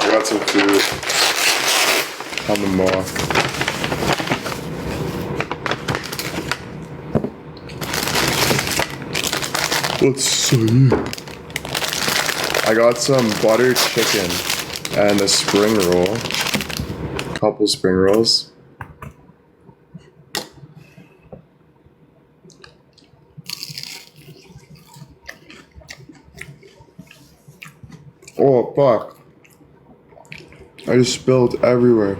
I got some food on the mall. Let's see. I got some butter chicken and a spring roll. Couple spring rolls. Oh fuck. I just spilled everywhere.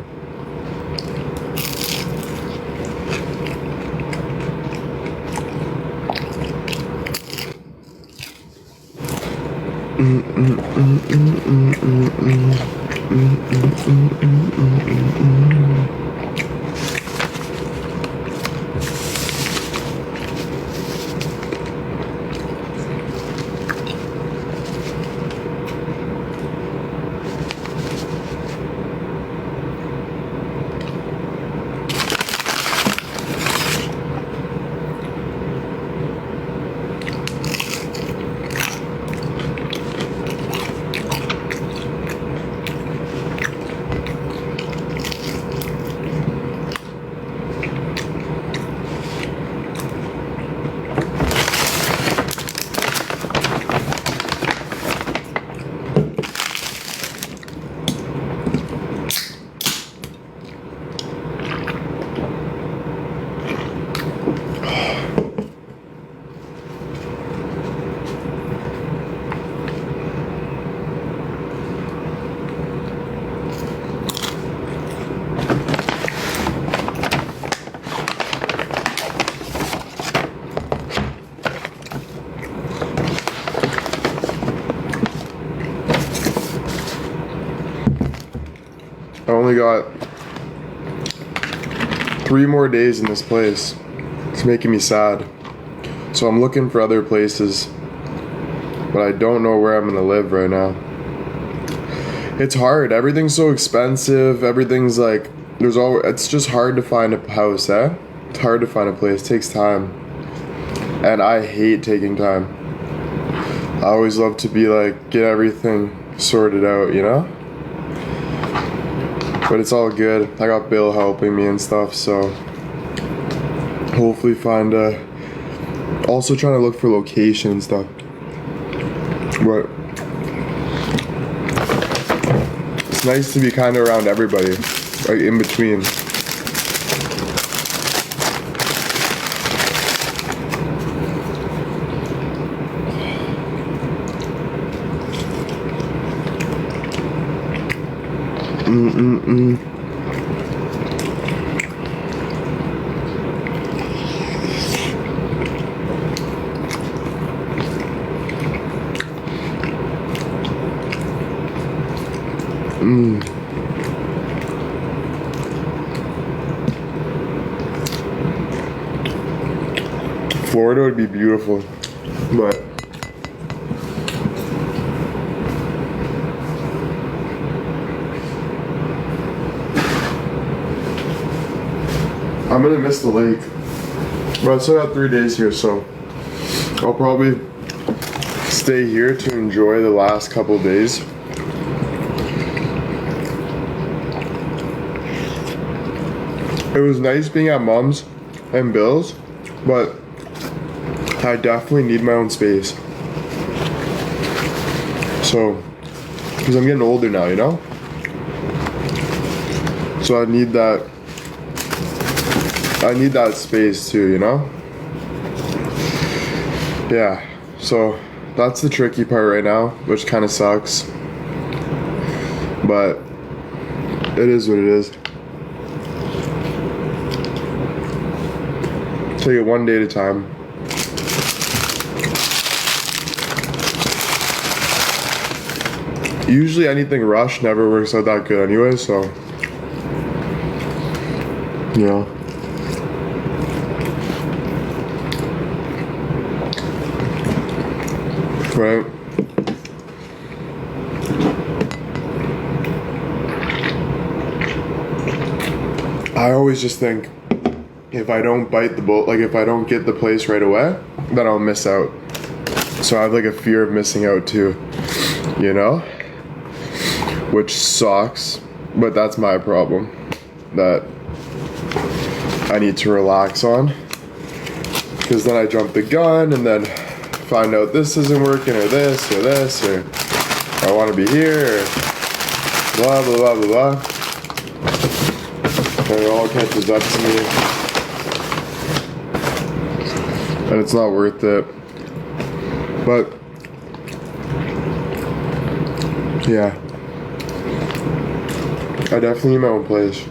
I only got 3 more days in this place. It's making me sad. So I'm looking for other places, but I don't know where I'm gonna live right now. It's hard. Everything's so expensive. Everything's like, it's just hard to find a house, eh? It's hard to find a place. It takes time. And I hate taking time. I always love to be like, get everything sorted out, you know? But it's all good. I got Bill helping me and stuff, so hopefully find also trying to look for location and stuff. But it's nice to be kind of around everybody, like in between. Florida would be beautiful, but I'm gonna miss the lake. But I still got 3 days here, so I'll probably stay here to enjoy the last couple days. It was nice being at Mom's and Bill's, but I definitely need my own space. So, because I'm getting older now, you know? So I need that space too, you know? Yeah, so that's the tricky part right now, which kind of sucks. But it is what it is. Take it one day at a time. Usually anything rushed never works out that good anyway, so yeah. Right. I always just think if I don't bite the bullet, like if I don't get the place right away, then I'll miss out. So I have like a fear of missing out too, you know? which sucks, but that's my problem that I need to relax on, because then I jump the gun and then find out this isn't working or this or I want to be here or blah blah blah blah blah, and it all catches up to me and it's not worth it. But yeah, I definitely need my own place.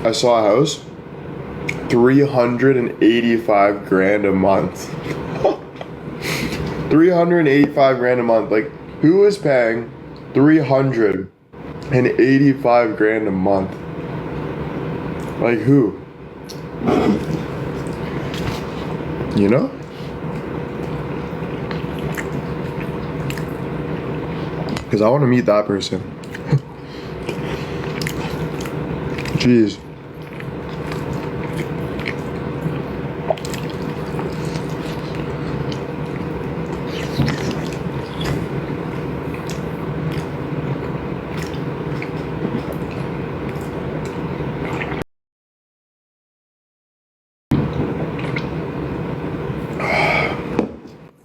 I saw a house, 385 grand a month. 385 grand a month. Like, who is paying 385 grand a month? Like, who? You know? Because I want to meet that person. Jeez.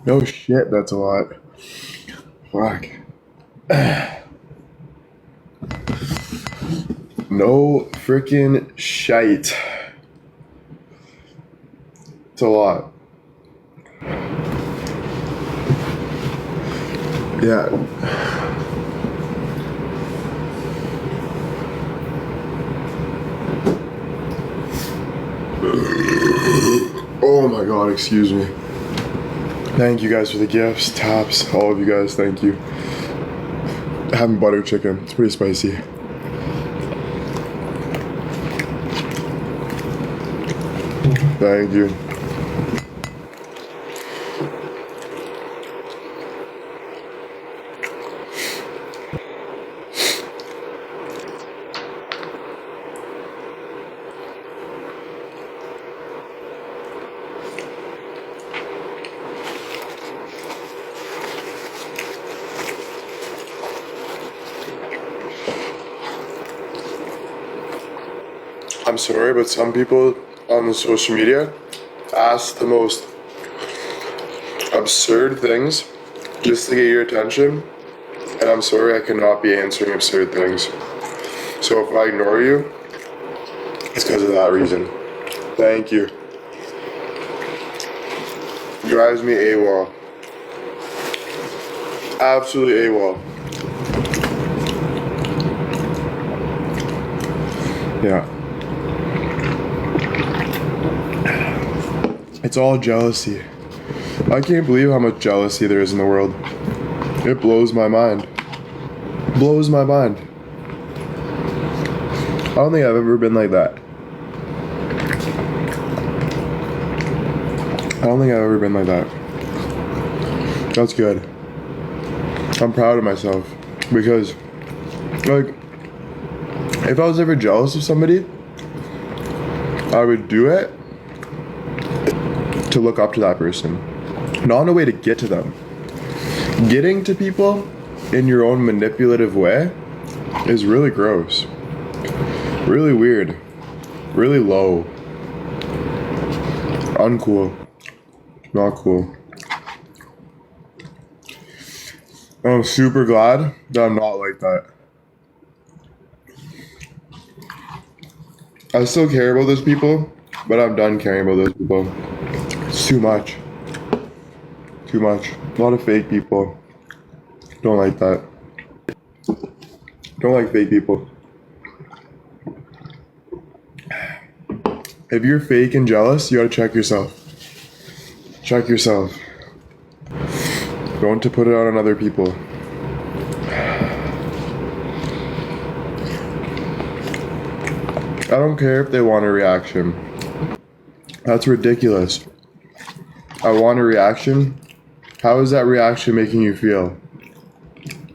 No shit, that's a lot. Fuck. No freaking shite. It's a lot. Yeah. Oh my god, excuse me. Thank you guys for the gifts, taps, all of you guys, thank you. Having butter chicken, it's pretty spicy. Thank you. I'm sorry, but some people on the social media ask the most absurd things just to get your attention, and I'm sorry, I cannot be answering absurd things. So if I ignore you, it's because of that reason. Thank you. Drives me AWOL. Absolutely AWOL. Yeah. It's all jealousy. I can't believe how much jealousy there is in the world. It blows my mind. Blows my mind. I don't think I've ever been like that. I don't think I've ever been like that. That's good. I'm proud of myself. Because, like, if I was ever jealous of somebody, I would do it to look up to that person, not in a way to get to them. Getting to people in your own manipulative way is really gross, really weird, really low, uncool, not cool. I'm super glad that I'm not like that. I still care about those people, but I'm done caring about those people. It's too much. Too much. A lot of fake people. Don't like that. Don't like fake people. If you're fake and jealous, you gotta check yourself. Check yourself. Don't to put it out on other people. I don't care if they want a reaction. That's ridiculous. I want a reaction? How is that reaction making you feel?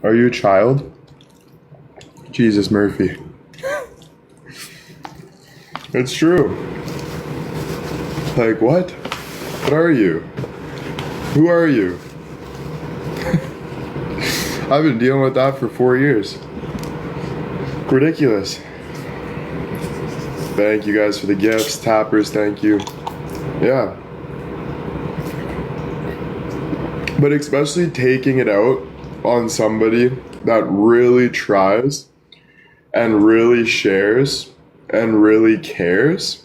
Are you a child? Jesus, Murphy. It's true. Like, what? What are you? Who are you? I've been dealing with that for 4 years. Ridiculous. Thank you guys for the gifts. Tappers, thank you. Yeah. But especially taking it out on somebody that really tries and really shares and really cares,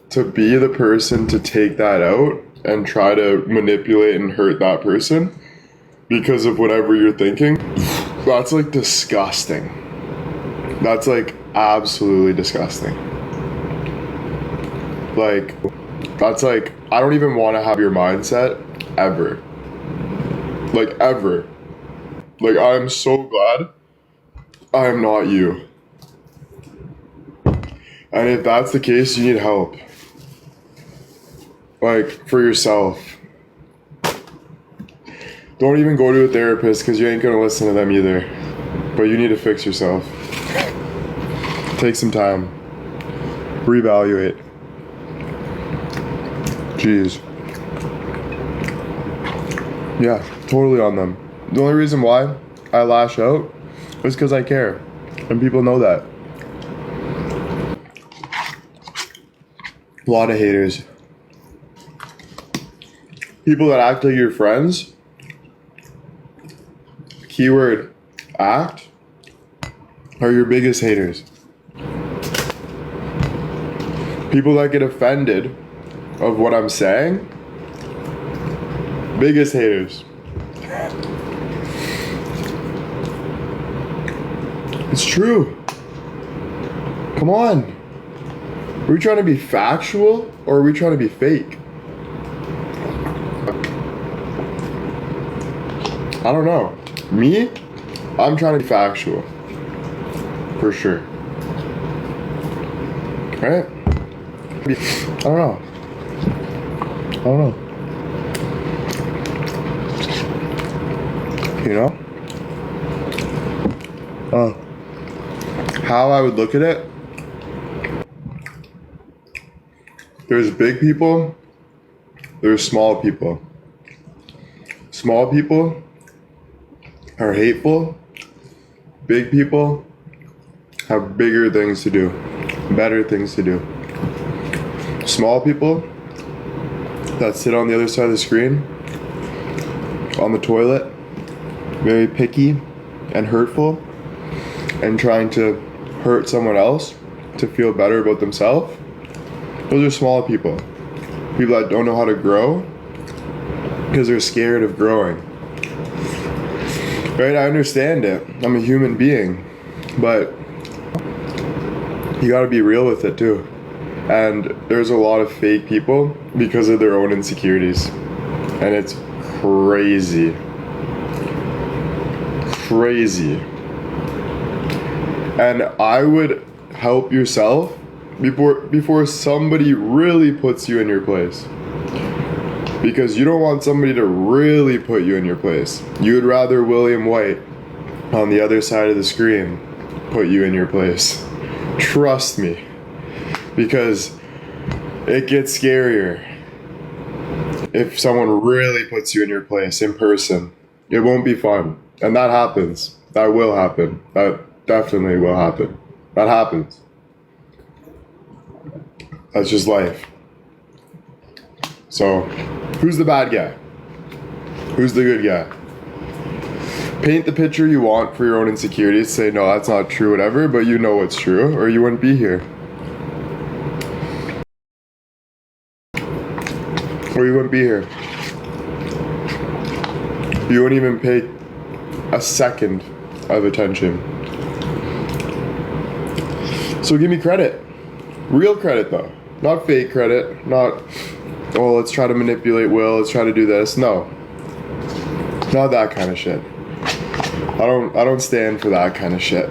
to be the person to take that out and try to manipulate and hurt that person because of whatever you're thinking, that's like disgusting. That's like absolutely disgusting. Like, that's like, I don't even want to have your mindset ever. Like, ever. Like, I'm so glad I'm not you. And if that's the case, you need help. Like, for yourself. Don't even go to a therapist because you ain't gonna listen to them either. But you need to fix yourself. Take some time. Reevaluate. Jeez. Yeah, totally on them. The only reason why I lash out is because I care. And people know that. A lot of haters. People that act like your friends. Keyword act. Are your biggest haters. People that get offended of what I'm saying. Biggest haters. It's true. Come on. Are we trying to be factual or are we trying to be fake? I don't know. Me? I'm trying to be factual. For sure. Right? I don't know. I don't know. You know? How I would look at it? There's big people, there's small people. Small people are hateful. Big people have bigger things to do, better things to do. Small people that sit on the other side of the screen, on the toilet, very picky and hurtful, and trying to hurt someone else to feel better about themselves. Those are small people. People that don't know how to grow because they're scared of growing. Right? I understand it. I'm a human being. But you gotta be real with it too. And there's a lot of fake people because of their own insecurities. And it's crazy. Crazy. And I would help yourself before somebody really puts you in your place. Because you don't want somebody to really put you in your place. You would rather William White on the other side of the screen put you in your place. Trust me. Because it gets scarier if someone really puts you in your place in person. It won't be fun. And that happens. That will happen. That definitely will happen. That happens. That's just life. So, who's the bad guy? Who's the good guy? Paint the picture you want for your own insecurities. Say, no, that's not true, whatever, but you know it's true, or you wouldn't be here. Or you wouldn't be here. You wouldn't even pay a second of attention. So give me credit. Real credit, though. Not fake credit, not, oh, let's try to manipulate Will, let's try to do this. No. Not that kind of shit. I don't stand for that kind of shit.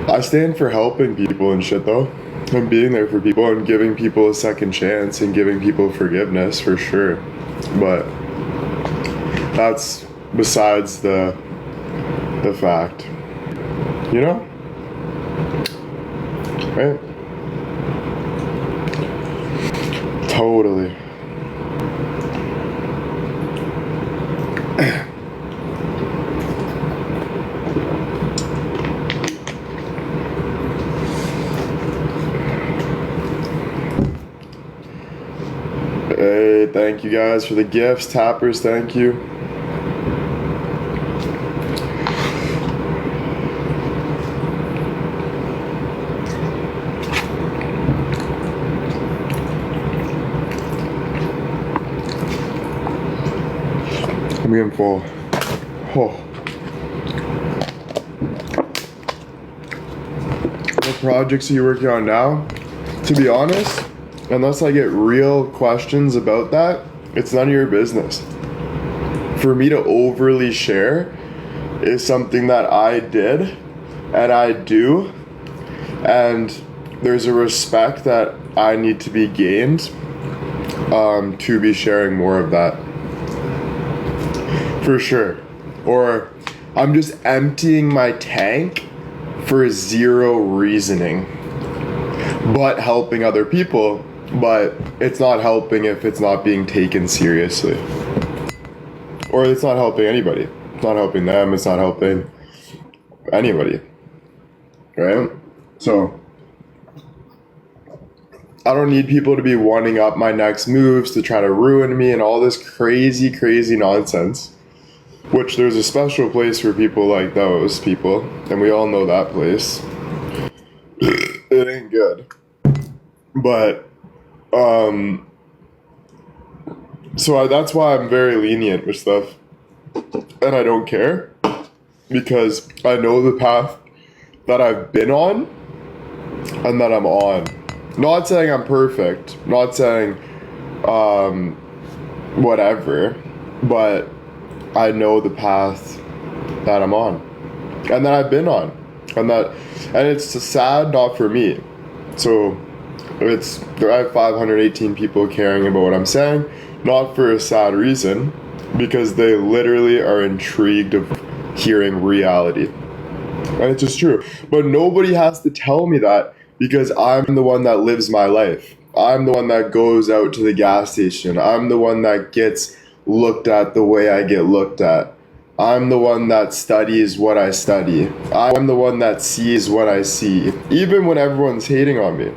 I stand for helping people and shit though. And being there for people and giving people a second chance and giving people forgiveness for sure. But that's besides the fact. You know? Right? Totally. Hey, thank you guys for the gifts. Tappers, thank you. I'm getting full. Oh. What projects are you working on now? To be honest, unless I get real questions about that, it's none of your business. For me to overly share is something that I did and I do, and there's a respect that I need to be gained to be sharing more of that. For sure. Or I'm just emptying my tank for zero reasoning, but helping other people. But it's not helping if it's not being taken seriously. Or it's not helping anybody. It's not helping them. It's not helping anybody. Right? So, I don't need people to be wanting up my next moves to try to ruin me and all this crazy, crazy nonsense. Which there's a special place for people like those people. And we all know that place. It ain't good. But so that's why I'm very lenient with stuff, and I don't care, because I know the path that I've been on and that I'm on. Not saying I'm perfect, not saying whatever, but I know the path that I'm on and that I've been on, and it's sad, not for me. So I have 518 people caring about what I'm saying, not for a sad reason, because they literally are intrigued of hearing reality. And it's just true. But nobody has to tell me that, because I'm the one that lives my life. I'm the one that goes out to the gas station. I'm the one that gets looked at the way I get looked at. I'm the one that studies what I study. I'm the one that sees what I see, even when everyone's hating on me.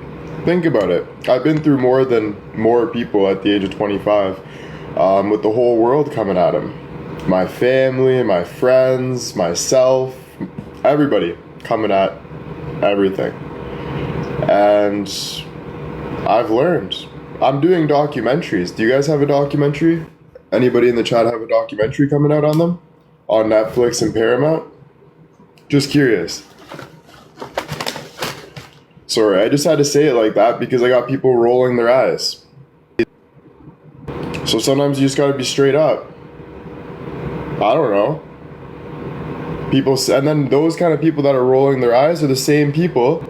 Think about it. I've been through more people at the age of 25, with the whole world coming at him. My family, my friends, myself, everybody coming at everything. And I've learned. I'm doing documentaries. Do you guys have a documentary? Anybody in the chat have a documentary coming out on them? On Netflix and Paramount? Just curious. Sorry, I just had to say it like that because I got people rolling their eyes. So sometimes you just gotta be straight up. I don't know. And then those kind of people that are rolling their eyes are the same people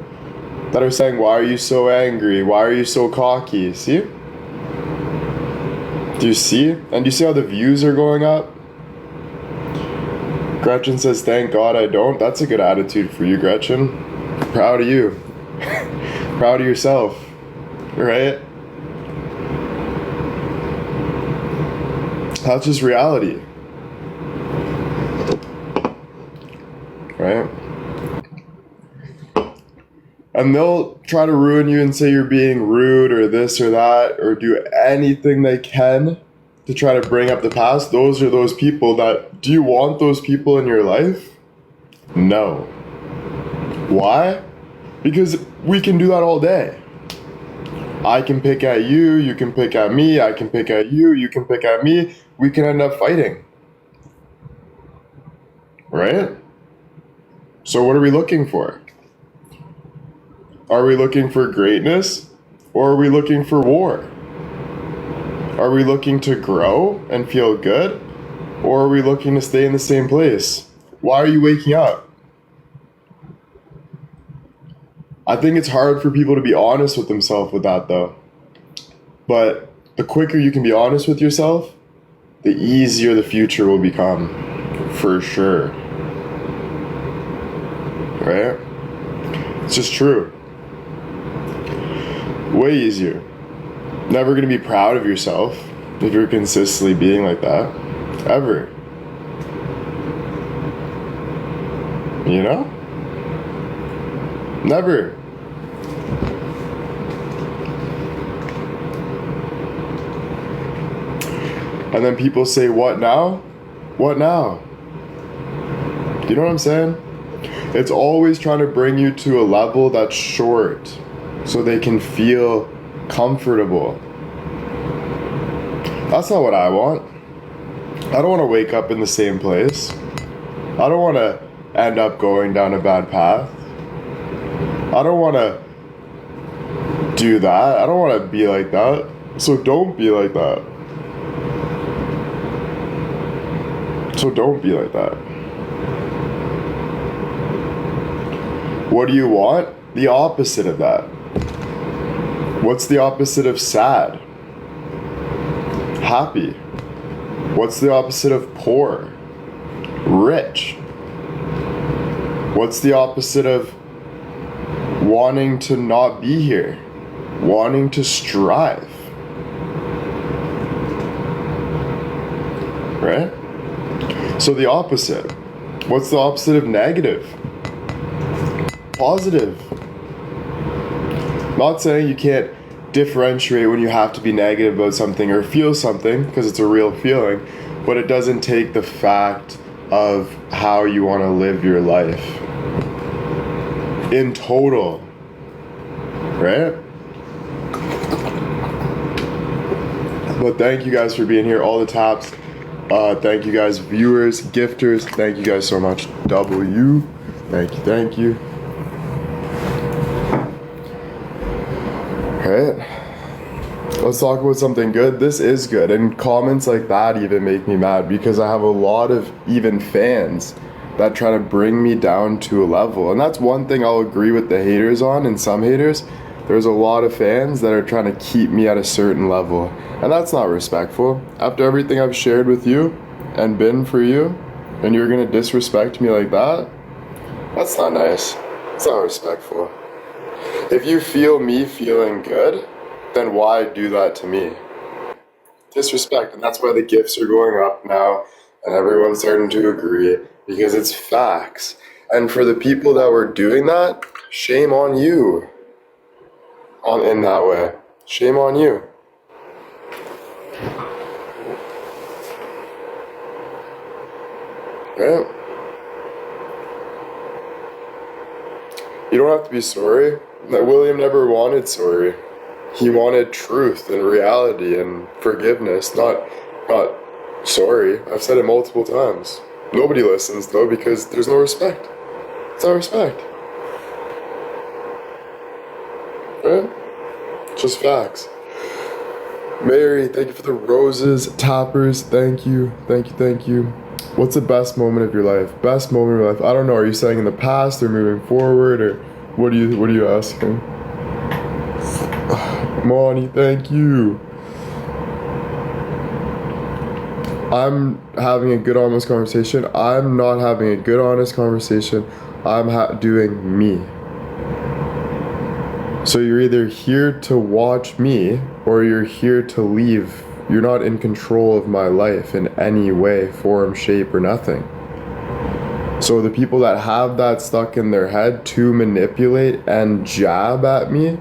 that are saying, why are you so angry? Why are you so cocky? See? Do you see? And do you see how the views are going up? Gretchen says, thank God I don't. That's a good attitude for you, Gretchen. Proud of you. Proud of yourself. Right? That's just reality. Right? And they'll try to ruin you and say you're being rude or this or that, or do anything they can to try to bring up the past. Those are those people that, do you want those people in your life? No. Why? Because we can do that all day. I can pick at you, you can pick at me, I can pick at you, you can pick at me. We can end up fighting. Right? So what are we looking for? Are we looking for greatness or are we looking for war? Are we looking to grow and feel good or are we looking to stay in the same place? Why are you waking up? I think it's hard for people to be honest with themselves with that though. But the quicker you can be honest with yourself, the easier the future will become. For sure. Right? It's just true. Way easier. Never gonna be proud of yourself if you're consistently being like that. Ever. You know? Never. And then people say, what now? What now? You know what I'm saying? It's always trying to bring you to a level that's short so they can feel comfortable. That's not what I want. I don't want to wake up in the same place. I don't want to end up going down a bad path. I don't want to do that. I don't want to be like that. So don't be like that. So don't be like that. What do you want? The opposite of that. What's the opposite of sad? Happy. What's the opposite of poor? Rich. What's the opposite of wanting to not be here? Wanting to strive. Right? So the opposite. What's the opposite of negative? Positive. Not saying you can't differentiate when you have to be negative about something or feel something, because it's a real feeling, but it doesn't take the fact of how you want to live your life in total. Right? But thank you guys for being here. All the taps. Thank you guys, viewers, gifters. Thank you guys so much. W. Thank you, thank you. Alright. Let's talk about something good. This is good. And comments like that even make me mad because I have a lot of even fans that try to bring me down to a level. And that's one thing I'll agree with the haters on, and some haters. There's a lot of fans that are trying to keep me at a certain level. And that's not respectful. After everything I've shared with you and been for you, and you're gonna disrespect me like that? That's not nice. It's not respectful. If you feel me feeling good, then why do that to me? Disrespect. And that's why the gifts are going up now, and everyone's starting to agree, because it's facts. And for the people that were doing that, shame on you. In that way. Shame on you. Right? You don't have to be sorry. William never wanted sorry. He wanted truth and reality and forgiveness, not sorry. I've said it multiple times. Nobody listens though because there's no respect. It's not respect. Right? Just facts. Mary, thank you for the roses. Tappers, thank you. Thank you, thank you. What's the best moment of your life? Best moment of your life? I don't know. Are you saying in the past or moving forward, or what are you asking? Monty, thank you. I'm having a good honest conversation. I'm not having a good honest conversation. I'm doing me. So you're either here to watch me or you're here to leave. You're not in control of my life in any way, form, shape, or nothing. So the people that have that stuck in their head to manipulate and jab at me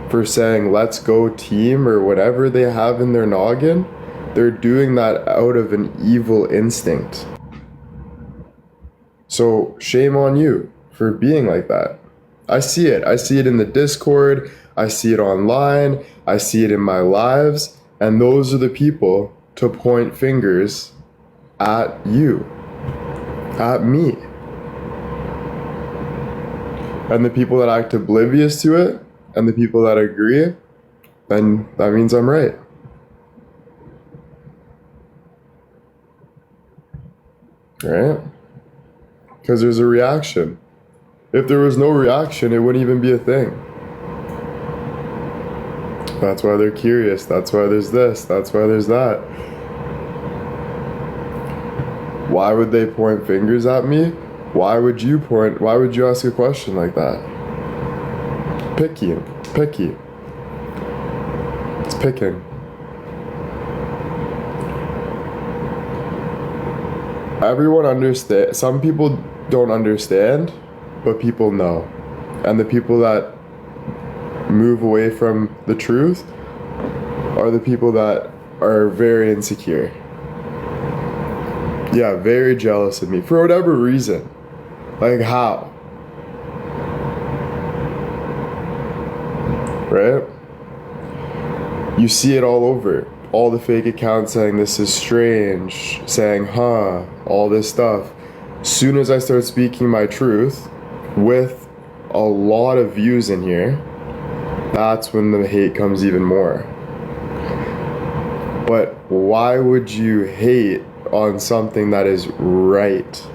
for saying, let's go team, or whatever they have in their noggin, they're doing that out of an evil instinct. So shame on you for being like that. I see it. I see it in the Discord. I see it online. I see it in my lives. And those are the people to point fingers at you, at me. and the people that act oblivious to it, and the people that agree, then that means I'm right. Right? Because there's a reaction. If there was no reaction, it wouldn't even be a thing. That's why they're curious. That's why there's this. That's why there's that. Why would they point fingers at me? Why would you ask a question like that? Picky. It's picking. Everyone understands. Some people don't understand, but people know. And the people that move away from the truth are the people that are very insecure. Yeah, very jealous of me for whatever reason. Like how? Right? You see it all over. All the fake accounts saying this is strange, saying all this stuff. Soon as I start speaking my truth with a lot of views in here, that's when the hate comes even more. But why would you hate on something that is right?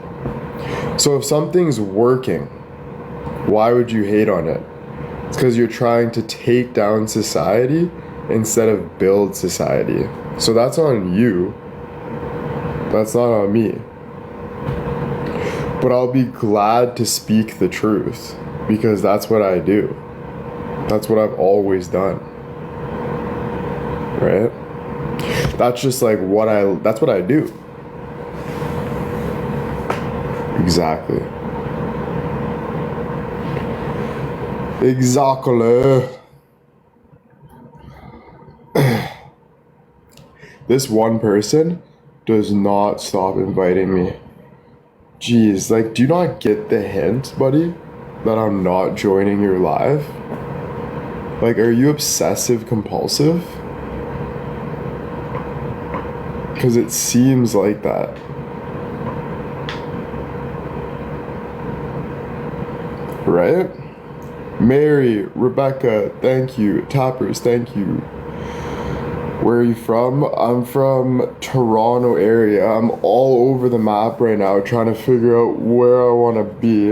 So if something's working, why would you hate on it? It's because you're trying to take down society instead of build society. So that's on you. That's not on me. But I'll be glad to speak the truth because that's what I do. That's what I've always done. Right? That's just like that's what I do. Exactly. This one person does not stop inviting me. Jeez, like, do you not get the hint, buddy, that I'm not joining your live? Like, are you obsessive compulsive? Because it seems like that. Right? Mary, Rebecca, thank you. Tappers, thank you. Where are you from? I'm from Toronto area. I'm all over the map right now trying to figure out where I want to be.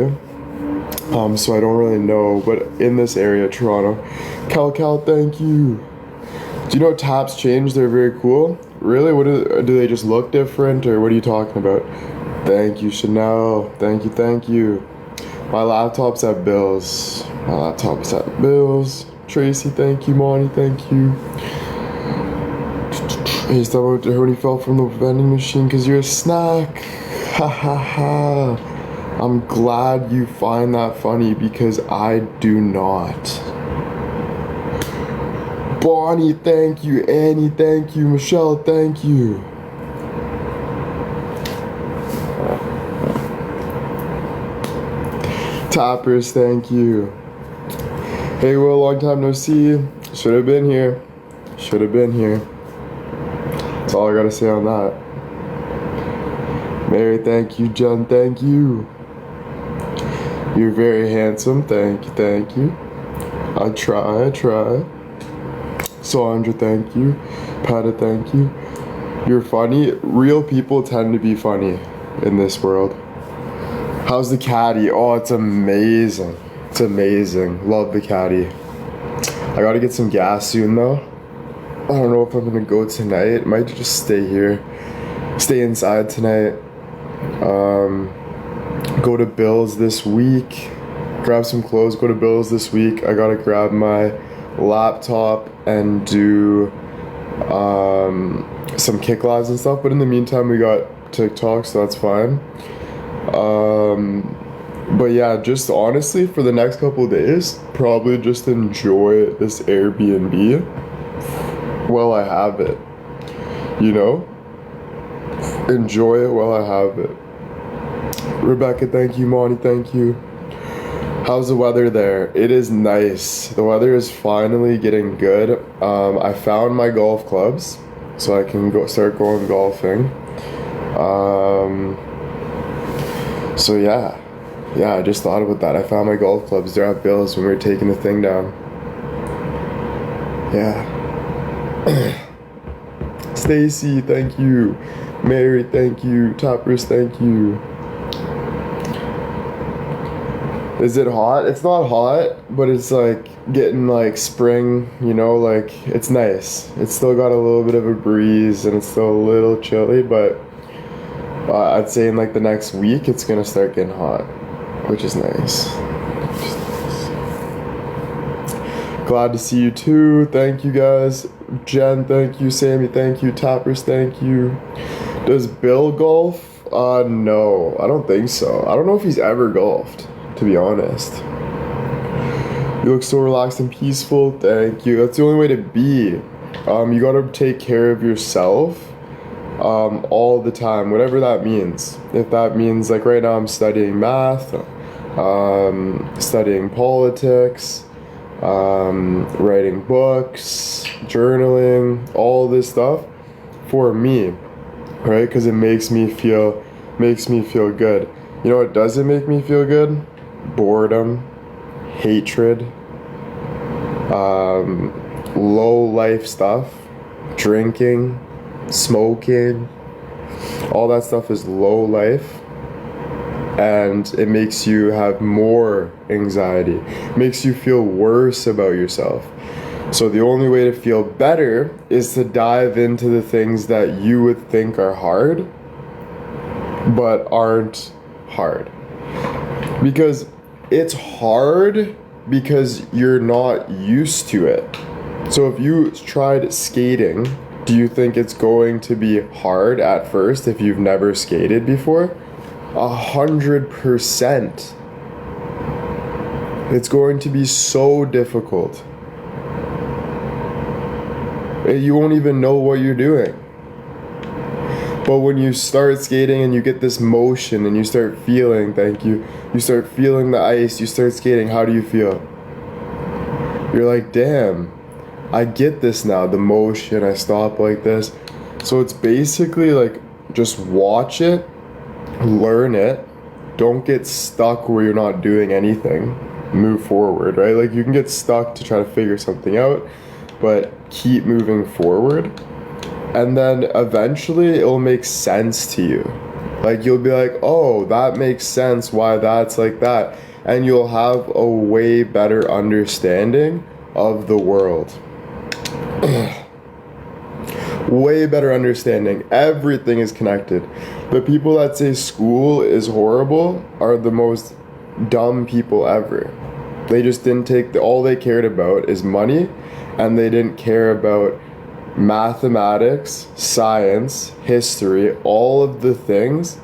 So I don't really know, but in this area, Toronto. Cal, thank you. Do you know taps change? They're very cool. Really? Do they just look different, or what are you talking about? Thank you, Chanel. Thank you. My laptop's at Bill's. Tracy, thank you. Monty, thank you. He's talking about when he fell from the vending machine because you're a snack. Ha ha ha. I'm glad you find that funny because I do not. Bonnie, thank you. Annie, thank you. Michelle, thank you. Tappers, thank you. Hey, Will, long time no see. Should have been here. That's all I gotta say on that. Mary, thank you. Jen, thank you. You're very handsome. Thank you. I try. Sandra, thank you. Pata, thank you. You're funny. Real people tend to be funny in this world. How's the caddy? Oh, it's amazing. Love the caddy. I gotta get some gas soon though. I don't know if I'm gonna go tonight. Might just stay here. Stay inside tonight. Go to Bill's this week. Grab some clothes, go to Bill's this week. I gotta grab my laptop and do some kick lives and stuff. But in the meantime, we got TikTok, so that's fine. But yeah, just honestly, for the next couple of days, probably just enjoy this Airbnb while I have it. You know? Enjoy it while I have it. Rebecca, thank you. Monty, thank you. How's the weather there? It is nice. The weather is finally getting good. I found my golf clubs, so I can start going golfing. So yeah, Yeah, I just thought about that. I found my golf clubs. They're at Bill's when we were taking the thing down. Yeah. Stacy, thank you. Mary, thank you. Toppers, thank you. Is it hot? It's not hot, but it's like getting like spring, you know, like it's nice. It's still got a little bit of a breeze and it's still a little chilly, but I'd say in like the next week it's gonna start getting hot, which is nice. Glad to see you too. Thank you guys. Jen, thank you. Sammy, thank you. Toppers, thank you. Does Bill golf? No, I don't think so. I don't know if he's ever golfed, to be honest. You look so relaxed and peaceful. Thank you. That's the only way to be. You gotta take care of yourself all the time, whatever that means. If that means, like right now I'm studying math, studying politics, writing books, journaling, all this stuff for me, right? Because it makes me feel good. You know what doesn't make me feel good? Boredom, hatred, low life stuff, drinking, smoking, all that stuff is low life, and it makes you have more anxiety, makes you feel worse about yourself. So the only way to feel better is to dive into the things that you would think are hard but aren't hard, because it's hard because you're not used to it. So if you tried skating, do you think it's going to be hard at first if you've never skated before? 100%. It's going to be so difficult. You won't even know what you're doing. But when you start skating and you get this motion and you start feeling, thank you, you start feeling the ice, you start skating, how do you feel? You're like, damn, I get this now, the motion, I stop like this. So it's basically like, just watch it, learn it, don't get stuck where you're not doing anything, move forward, right? Like you can get stuck to try to figure something out, but keep moving forward. And then eventually it'll make sense to you. Like you'll be like, oh, that makes sense why that's like that. And you'll have a way better understanding of the world. Way better understanding. Everything is connected. The people that say school is horrible are the most dumb people ever. They just didn't take all they cared about is money, and they didn't care about mathematics, science, history, all of the things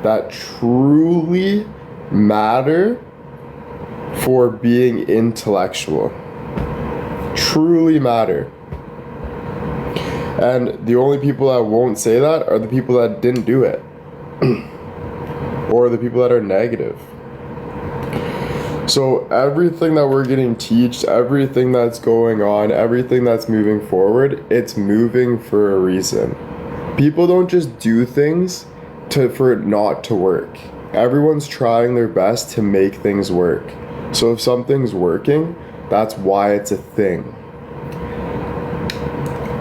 that truly matter for being intellectual. Truly matter. And the only people that won't say that are the people that didn't do it. Or the people that are negative. So everything that we're getting taught, everything that's going on, everything that's moving forward, it's moving for a reason. People don't just do things for it not to work. Everyone's trying their best to make things work. So if something's working, that's why it's a thing.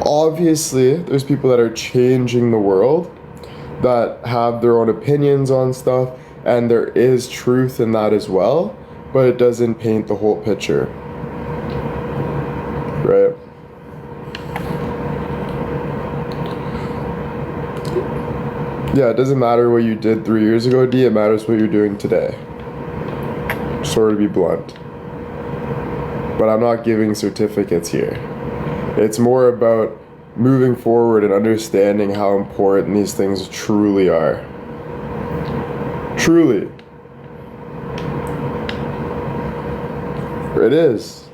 Obviously, there's people that are changing the world, that have their own opinions on stuff, and there is truth in that as well. But it doesn't paint the whole picture, right? Yeah, it doesn't matter what you did 3 years ago, D, it matters what you're doing today. Sorry to be blunt. But I'm not giving certificates here. It's more about moving forward and understanding how important these things truly are. Truly. It is.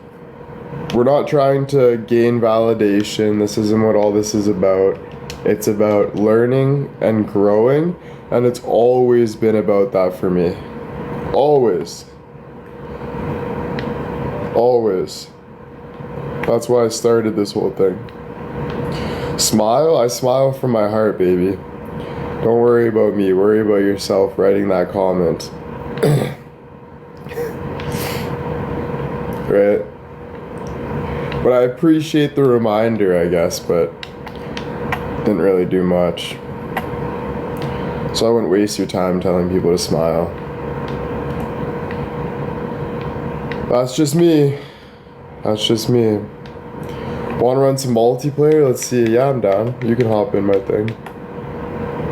We're not trying to gain validation. This isn't what all this is about. It's about learning and growing, and it's always been about that for me. Always. Always. That's why I started this whole thing. Smile? I smile from my heart, baby. Don't worry about me. Worry about yourself writing that comment. right? But I appreciate the reminder, I guess, but didn't really do much. So I wouldn't waste your time telling people to smile. That's just me. That's just me. Want to run some multiplayer? Let's see. Yeah, I'm down. You can hop in my thing.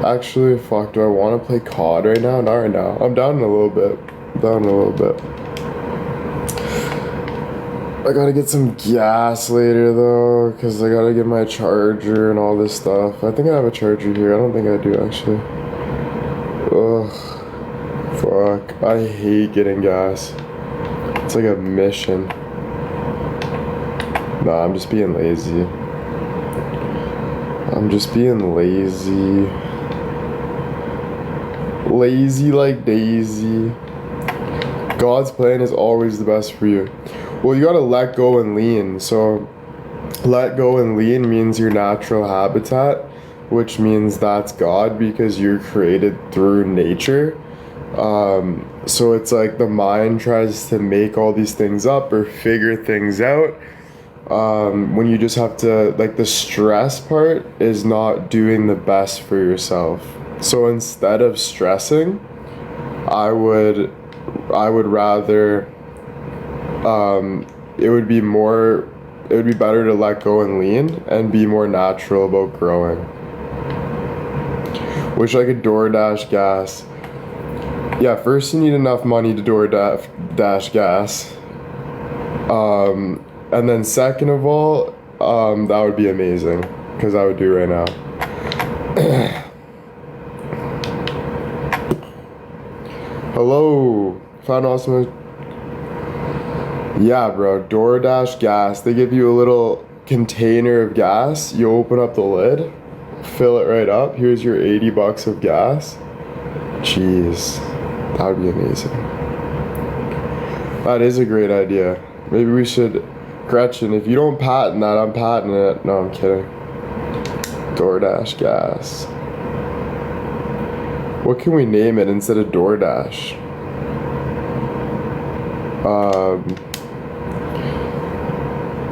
Actually, fuck, do I want to play COD right now? Not right now. I'm down in a little bit. I gotta get some gas later though, because I gotta get my charger and all this stuff. I think I have a charger here. I don't think I do actually. Ugh. Fuck. I hate getting gas. It's like a mission. Nah, I'm just being lazy. Lazy like Daisy. God's plan is always the best for you. Well, you gotta let go and lean. So, let go and lean means your natural habitat, which means that's God because you're created through nature. So it's like the mind tries to make all these things up or figure things out. When you just have to, like, the stress part is not doing the best for yourself. So instead of stressing, I would rather, it would be better to let go and lean and be more natural about growing. Wish I could DoorDash gas. Yeah, first you need enough money to DoorDash gas. And then second of all, that would be amazing, because I would do it right now. Hello, found awesome. Yeah, bro, DoorDash gas. They give you a little container of gas. You open up the lid, fill it right up. Here's your $80 of gas. Jeez, that would be amazing. That is a great idea. Maybe we should, Gretchen, if you don't patent that, I'm patenting it. No, I'm kidding. DoorDash gas. What can we name it instead of DoorDash?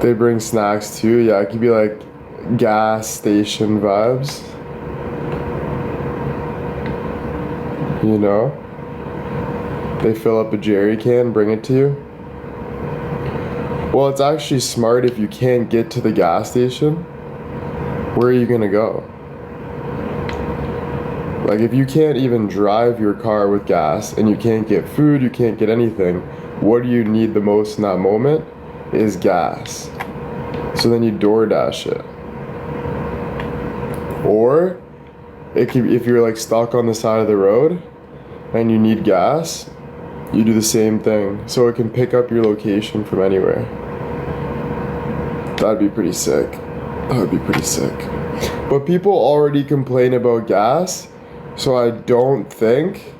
They bring snacks too. Yeah, it could be like gas station vibes. You know? They fill up a jerry can, bring it to you. Well, it's actually smart if you can't get to the gas station. Where are you gonna go? Like, if you can't even drive your car with gas and you can't get food, you can't get anything, what do you need the most in that moment is gas. So then you DoorDash it. Or it could, if you're like stuck on the side of the road and you need gas, you do the same thing. So it can pick up your location from anywhere. That'd be pretty sick. But people already complain about gas, so I don't think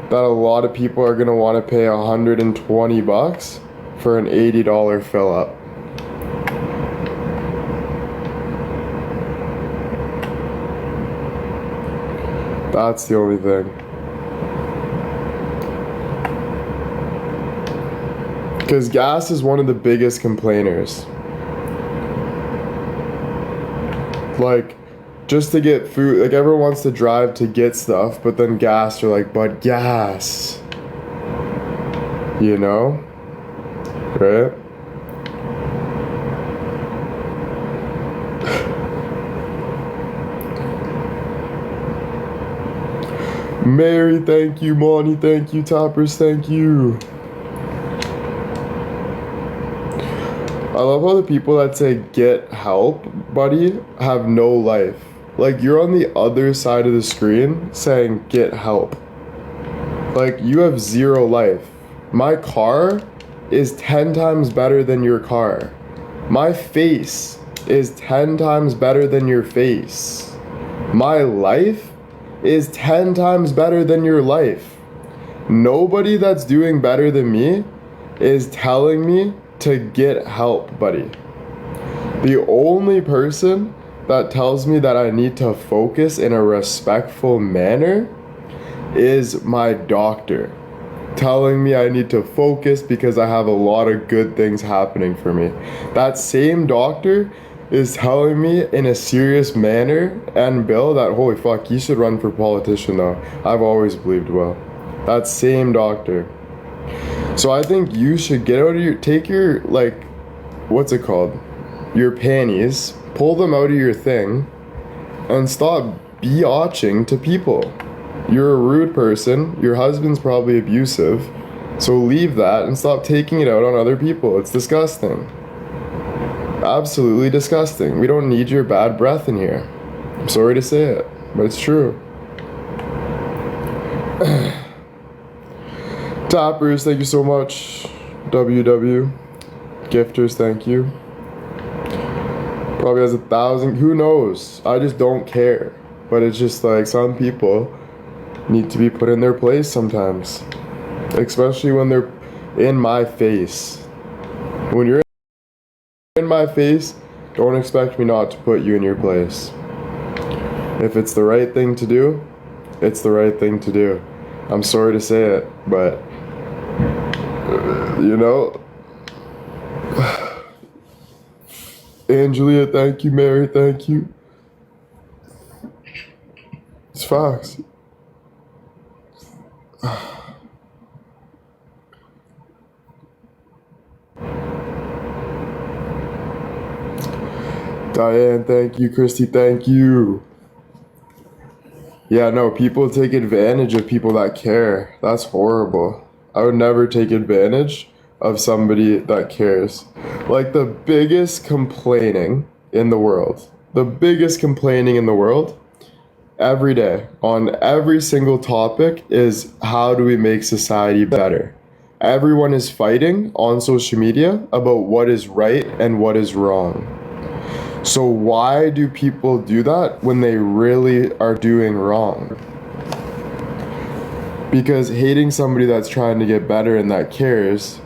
that a lot of people are gonna want to pay $120 for an $80 fill up. That's the only thing. Because gas is one of the biggest complainers. Like, just to get food, like everyone wants to drive to get stuff, but then gas, you're like, but gas. You know? Right? Mary, thank you. Monty, thank you. Toppers, thank you. I love how the people that say get help, buddy, have no life. Like, you're on the other side of the screen saying get help. Like, you have zero life. My car is 10 times better than your car. My face is 10 times better than your face. My life is 10 times better than your life. Nobody that's doing better than me is telling me to get help, buddy. The only person that tells me that I need to focus in a respectful manner is my doctor. telling me I need to focus because I have a lot of good things happening for me. That same doctor is telling me in a serious manner, and Bill, that holy fuck, you should run for politician though. I've always believed Will. That same doctor. So I think you should get out of take your, like, what's it called? Your panties, pull them out of your thing, and stop biatching to people. You're a rude person, your husband's probably abusive, so leave that and stop taking it out on other people. It's disgusting. Absolutely disgusting. We don't need your bad breath in here. I'm sorry to say it, but it's true. Tappers, thank you so much. WW. Gifters, thank you. Probably has 1,000, who knows? I just don't care. But it's just like some people need to be put in their place sometimes. Especially when they're in my face. When you're in my face, don't expect me not to put you in your place. If it's the right thing to do, it's the right thing to do. I'm sorry to say it, but you know. Angelia, thank you. Mary, thank you. It's facts. Diane, thank you. Christy, thank you. Yeah, no, people take advantage of people that care. That's horrible. I would never take advantage of somebody that cares. Like the biggest complaining in the world, every day on every single topic is how do we make society better? Everyone is fighting on social media about what is right and what is wrong. So why do people do that when they really are doing wrong? Because hating somebody that's trying to get better and that cares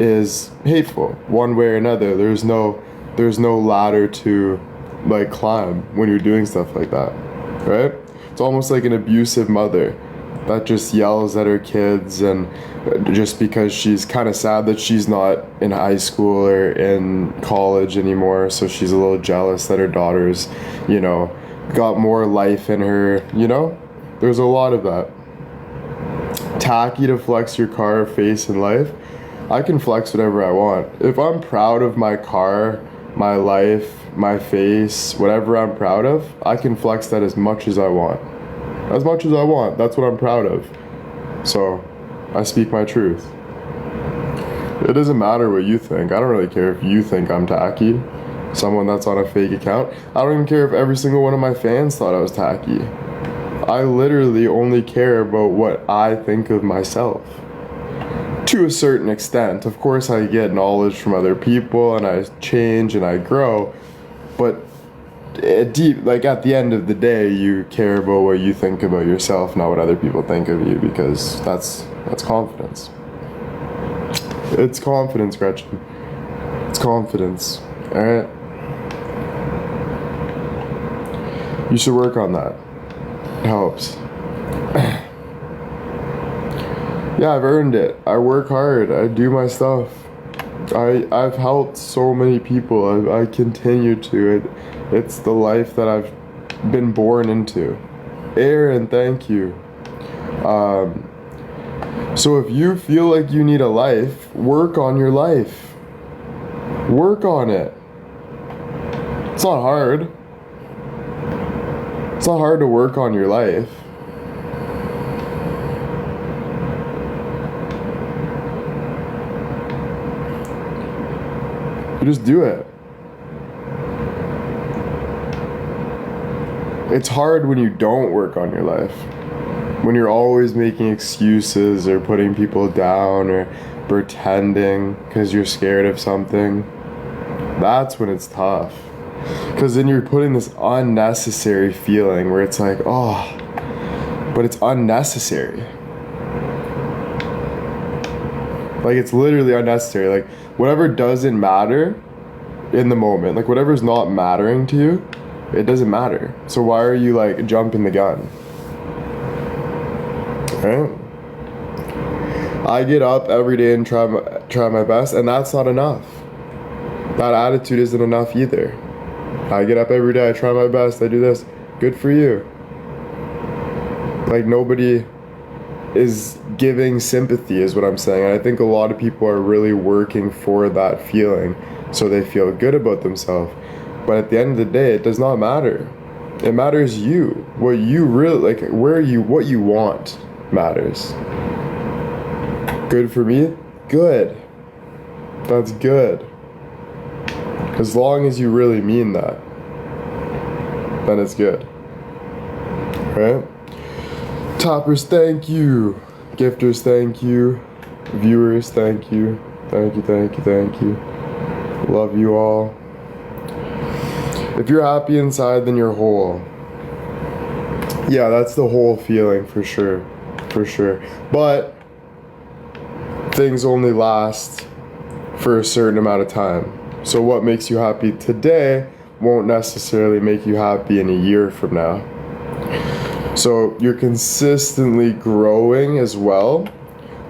is hateful one way or another. There's no ladder to like climb when you're doing stuff like that, right? It's almost like an abusive mother that just yells at her kids, and just because she's kind of sad that she's not in high school or in college anymore, so she's a little jealous that her daughter's, you know, got more life in her, you know? There's a lot of that. Tacky to flex your car, face, and life. I can flex whatever I want. If I'm proud of my car, my life, my face, whatever I'm proud of, I can flex that as much as I want. As much as I want. That's what I'm proud of. So, I speak my truth. It doesn't matter what you think. I don't really care if you think I'm tacky. Someone that's on a fake account. I don't even care if every single one of my fans thought I was tacky. I literally only care about what I think of myself. To a certain extent. Of course, I get knowledge from other people and I change and I grow. But deep, like at the end of the day, you care about what you think about yourself, not what other people think of you, because that's confidence. It's confidence, Gretchen. It's confidence. All right. You should work on that. It helps. Yeah, I've earned it. I work hard. I do my stuff. I've helped so many people. I continue to. It's the life that I've been born into. Aaron, thank you. So if you feel like you need a life, work on your life. Work on it. It's not hard. It's not hard to work on your life. You just do it. It's hard when you don't work on your life. When you're always making excuses or putting people down or pretending because you're scared of something. That's when it's tough. Because then you're putting this unnecessary feeling where it's like, oh, but it's unnecessary. Like, it's literally unnecessary. Like, whatever doesn't matter in the moment, like whatever's not mattering to you, it doesn't matter. So why are you like jumping the gun? Right? I get up every day and try my best, and that's not enough. That attitude isn't enough either. I get up every day, I try my best, I do this. Good for you. Like, nobody is giving sympathy is what I'm saying. And I think a lot of people are really working for that feeling so they feel good about themselves. But at the end of the day, it does not matter. It matters you. What you really like, what you want matters. Good for me? Good. That's good. As long as you really mean that, then it's good. Right? Toppers, thank you. Gifters, thank you. Viewers, thank you. Thank you, thank you, thank you. Love you all. If you're happy inside, then you're whole. Yeah, that's the whole feeling for sure. For sure. But things only last for a certain amount of time. So what makes you happy today won't necessarily make you happy in a year from now. So you're consistently growing as well,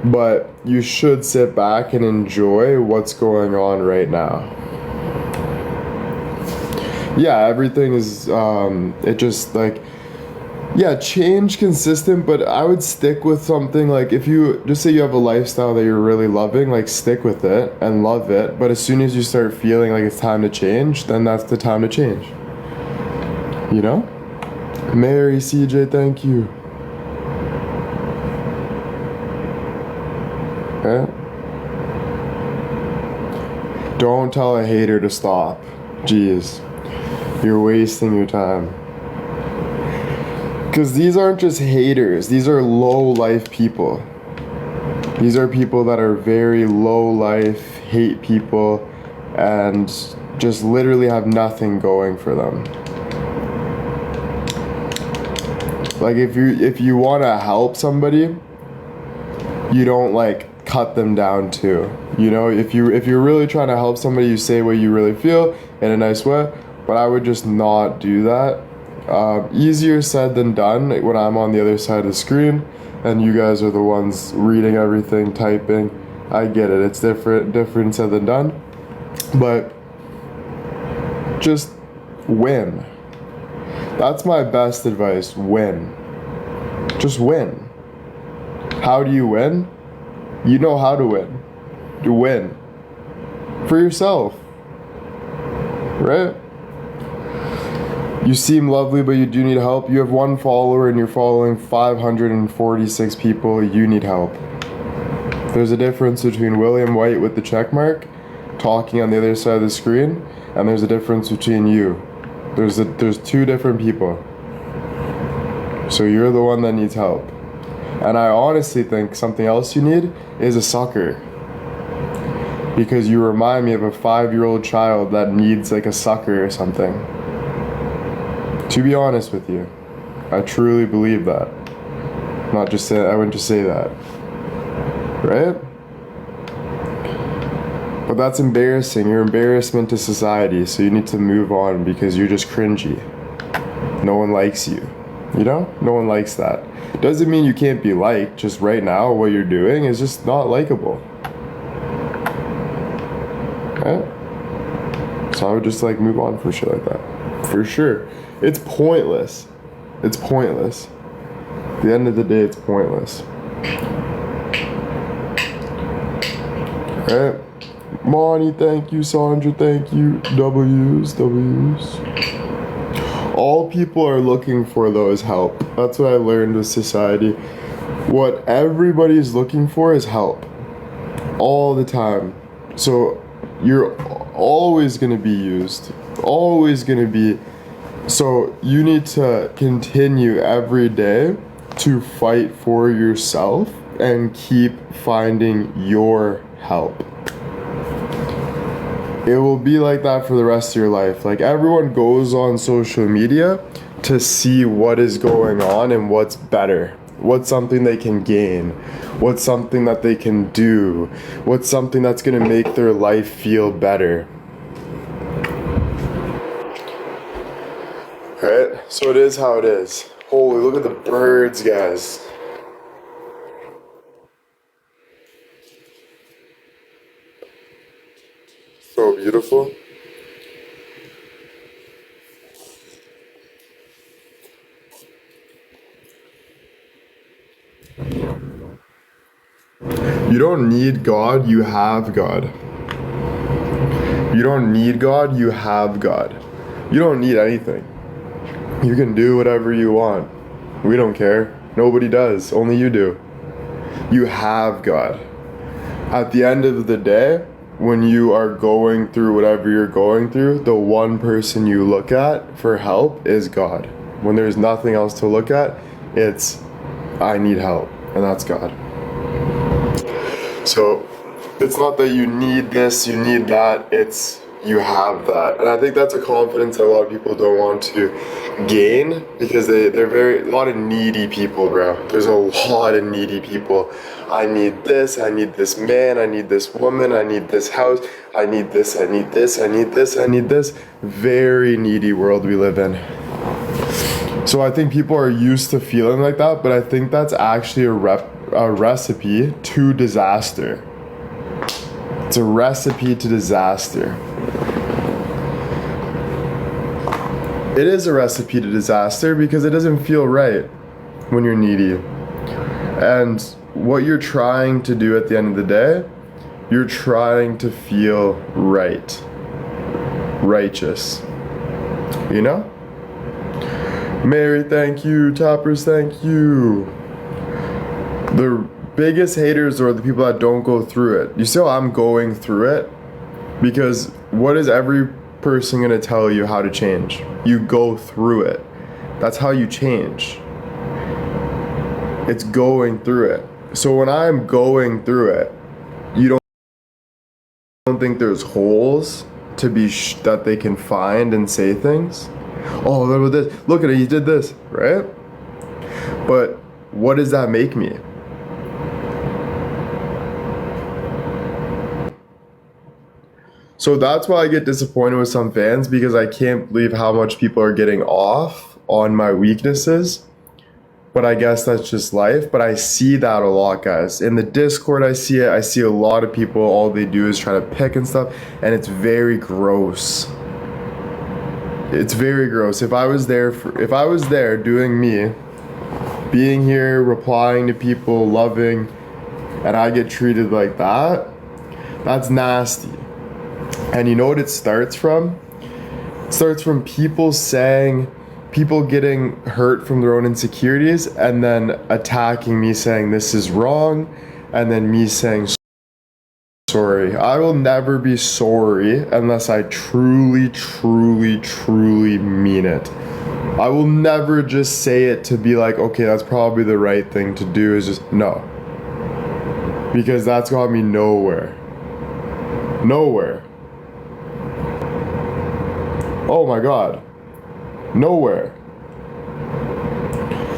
but you should sit back and enjoy what's going on right now. Yeah, everything is, it just like, yeah, change consistent, but I would stick with something like if you, just say you have a lifestyle that you're really loving, like stick with it and love it, but as soon as you start feeling like it's time to change, then that's the time to change. You know? Mary, CJ, thank you. Okay. Don't tell a hater to stop. Jeez. You're wasting your time. Because these aren't just haters. These are low life people. These are people that are very low life, hate people, and just literally have nothing going for them. Like if you want to help somebody, you don't like cut them down too. You know, if you're really trying to help somebody, you say what you really feel in a nice way. But I would just not do that. Easier said than done when I'm on the other side of the screen and you guys are the ones reading everything, typing. I get it. It's different said than done. But just win. That's my best advice. Win. Just win. How do you win? You know how to win. You win. For yourself. Right? You seem lovely, but you do need help. You have 1 follower and you're following 546 people. You need help. There's a difference between William White with the check mark talking on the other side of the screen, and there's a difference between you. There's 2 different people. So you're the one that needs help. And I honestly think something else you need is a sucker. Because you remind me of a 5-year-old child that needs like a sucker or something. To be honest with you, I truly believe that. Not just say, I wouldn't just say that. Right? But that's embarrassing. You're embarrassment to society, so you need to move on because you're just cringy. No one likes you. You know? No one likes that. Doesn't mean you can't be liked, just right now what you're doing is just not likable. Right? So I would just like move on for shit like that. For sure. It's pointless. It's pointless. At the end of the day, it's pointless. Right? Monty, thank you. Sandra, thank you. W's. All people are looking for, though, is help. That's what I learned with society. What everybody's looking for is help. All the time. So you're always going to be used. Always going to be. So you need to continue every day to fight for yourself and keep finding your help. It will be like that for the rest of your life. Like everyone goes on social media to see what is going on and what's better. What's something they can gain? What's something that they can do? What's something that's going to make their life feel better? Right? So it is how it is. Holy, look at the birds, guys. beautiful. You don't need God, you have God. You don't need God, you have God. You don't need anything. You can do whatever you want. We don't care. Nobody does. Only you do. You have God. At the end of the day, when you are going through whatever you're going through, the one person you look at for help is God. When there's nothing else to look at, it's, I need help, and that's God. So it's not that you need this, you need that, it's you have that. And I think that's a confidence that a lot of people don't want to gain because they're a lot of needy people, bro. There's a lot of needy people. I need this man, I need this woman, I need this house, I need this, I need this, I need this, I need this. Very needy world we live in. So I think people are used to feeling like that, but I think that's actually a recipe to disaster. It's a recipe to disaster. It is a recipe to disaster because it doesn't feel right when you're needy. And what you're trying to do at the end of the day, you're trying to feel right. Righteous. You know? Mary, thank you. Toppers, thank you. The biggest haters are the people that don't go through it. You see how I'm going through it? Because what is every person going to tell you how to change? You go through it. That's how you change. It's going through it. So when I'm going through it, you don't think there's holes to be that they can find and say things? Oh, look at this. Look at it. He did this, right? But what does that make me? So that's why I get disappointed with some fans, because I can't believe how much people are getting off on my weaknesses. But I guess that's just life. But I see that a lot, guys. In the Discord, I see it. I see a lot of people, all they do is try to pick and stuff. And it's very gross. It's very gross. If I was there doing me, being here, replying to people, loving, and I get treated like that, that's nasty. And you know what it starts from? It starts from people getting hurt from their own insecurities and then attacking me saying this is wrong, and then me saying sorry. I will never be sorry unless I truly, truly, truly mean it. I will never just say it to be like, okay, that's probably the right thing to do, is just, no. Because that's got me nowhere. Nowhere. Oh my God. Nowhere.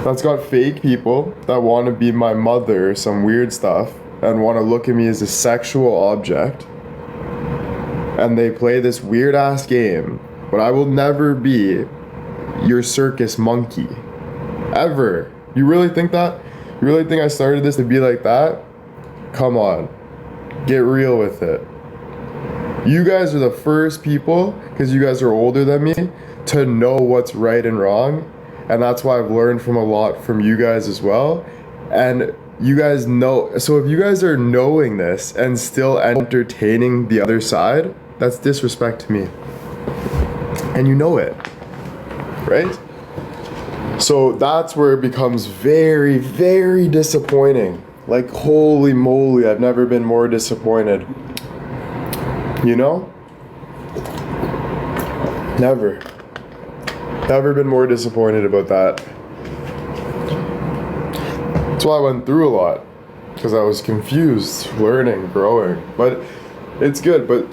That's got fake people that want to be my mother or some weird stuff and want to look at me as a sexual object. And they play this weird ass game. But I will never be your circus monkey. Ever. You really think that? You really think I started this to be like that? Come on. Get real with it. You guys are the first people, because you guys are older than me, to know what's right and wrong. And that's why I've learned from a lot from you guys as well. And you guys know, so if you guys are knowing this and still entertaining the other side, that's disrespect to me. And you know it, right? So that's where it becomes very, very disappointing. Like, holy moly, I've never been more disappointed. You know? Never. Never been more disappointed about that. That's why I went through a lot. Because I was confused, learning, growing. But it's good. But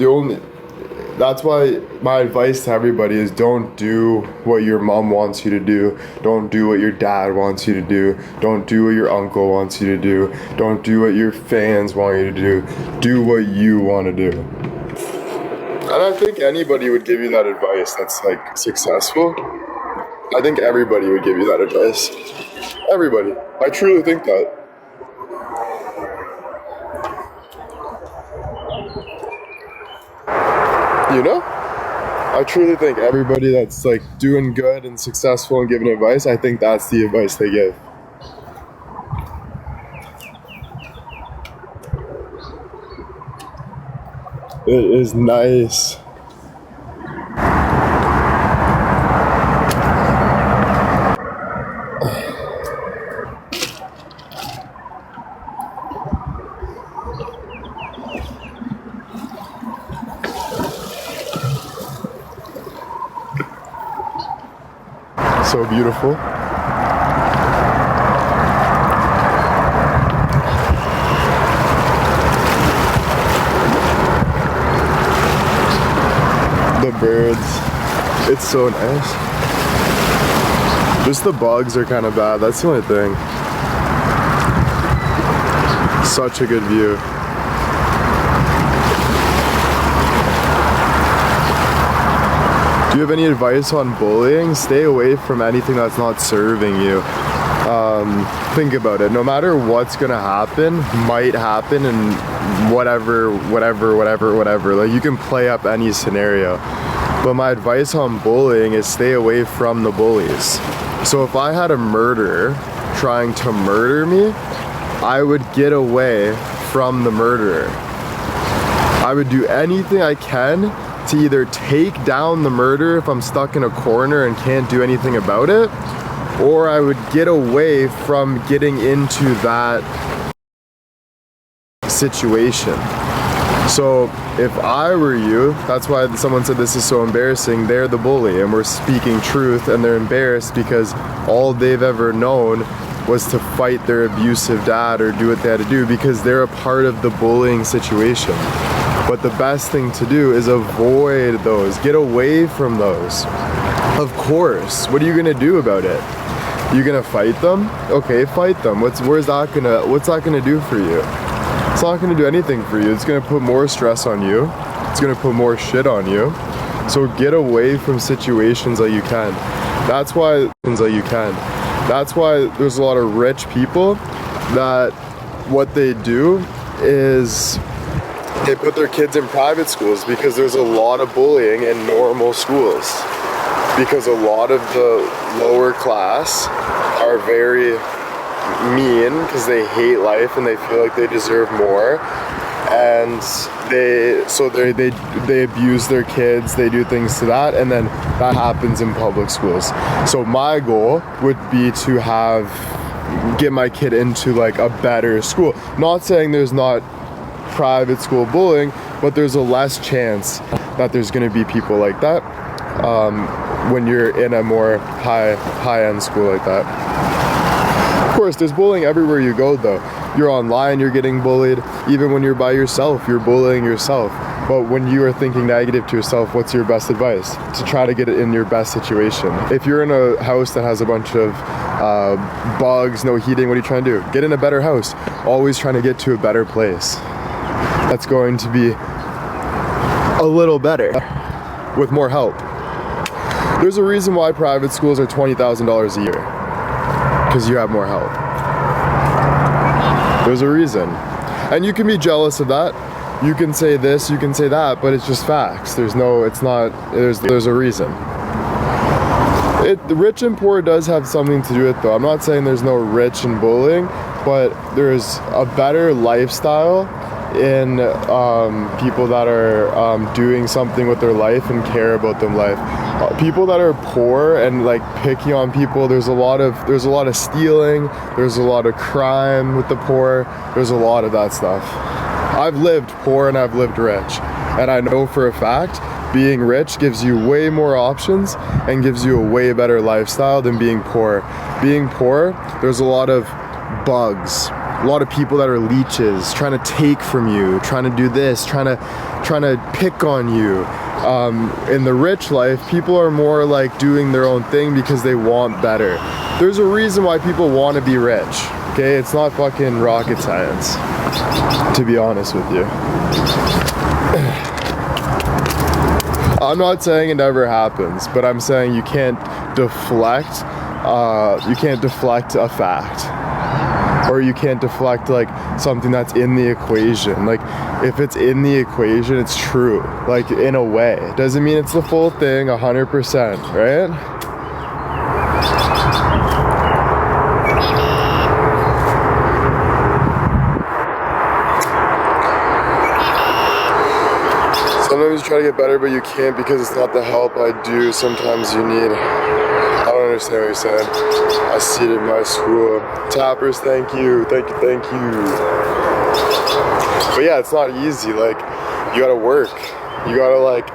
that's why my advice to everybody is don't do what your mom wants you to do. Don't do what your dad wants you to do. Don't do what your uncle wants you to do. Don't do what your fans want you to do. Do what you want to do. And I think anybody would give you that advice that's like successful. I think everybody would give you that advice. Everybody. I truly think that. You know? I truly think everybody that's like doing good and successful and giving advice, I think that's the advice they give. It is nice. So beautiful. The birds, it's so nice. Just the bugs are kind of bad, that's the only thing. Such a good view. Do you have any advice on bullying? Stay away from anything that's not serving you. Think about it. No matter what's gonna happen, might happen, and whatever. Like, you can play up any scenario. But my advice on bullying is stay away from the bullies. So if I had a murderer trying to murder me, I would get away from the murderer. I would do anything I can to either take down the murderer if I'm stuck in a corner and can't do anything about it, or I would get away from getting into that situation. So if I were you, that's why someone said this is so embarrassing, they're the bully and we're speaking truth, and they're embarrassed because all they've ever known was to fight their abusive dad or do what they had to do because they're a part of the bullying situation. But the best thing to do is avoid those. Get away from those. Of course. What are you gonna do about it? You gonna fight them? Okay, fight them. What's that gonna do for you? It's not gonna do anything for you. It's gonna put more stress on you. It's gonna put more shit on you. So get away from situations that you can. That's why there's a lot of rich people that what they do is they put their kids in private schools because there's a lot of bullying in normal schools. Because a lot of the lower class are very mean because they hate life and they feel like they deserve more. And they abuse their kids, they do things to that, and then that happens in public schools. So my goal would be to get my kid into like a better school. Not saying there's not private school bullying, but there's a less chance that there's going to be people like that when you're in a more high-end school like that. Of course, there's bullying everywhere you go though. You're online, you're getting bullied. Even when you're by yourself, you're bullying yourself. But when you are thinking negative to yourself, what's your best advice? To try to get it in your best situation. If you're in a house that has a bunch of bugs, no heating, what are you trying to do? Get in a better house. Always trying to get to a better place. That's going to be a little better with more help. There's a reason why private schools are $20,000 a year. Because you have more help. There's a reason. And you can be jealous of that. You can say this, you can say that, but it's just facts. There's a reason. The rich and poor does have something to do with it though. I'm not saying there's no rich and bullying, but there's a better lifestyle in people that are doing something with their life and care about their life. People that are poor and like picking on people, there's a lot of stealing, there's a lot of crime with the poor, there's a lot of that stuff. I've lived poor and I've lived rich, and I know for a fact being rich gives you way more options and gives you a way better lifestyle than being poor. Being poor, there's a lot of bugs, a lot of people that are leeches trying to take from you, trying to do this, trying to pick on you. In the rich life, people are more like doing their own thing because they want better. There's a reason why people want to be rich, okay? It's not fucking rocket science, to be honest with you. I'm not saying it never happens, but I'm saying you can't deflect a fact. or you can't deflect like something that's in the equation. Like if it's in the equation, it's true, like in a way. It doesn't mean it's the full thing 100%, right? Sometimes you try to get better, but you can't because it's not the help I do. Sometimes you need. I don't understand what you're saying. I see it in my school. Tappers, thank you. Thank you. But yeah, it's not easy. Like, you gotta work. You gotta like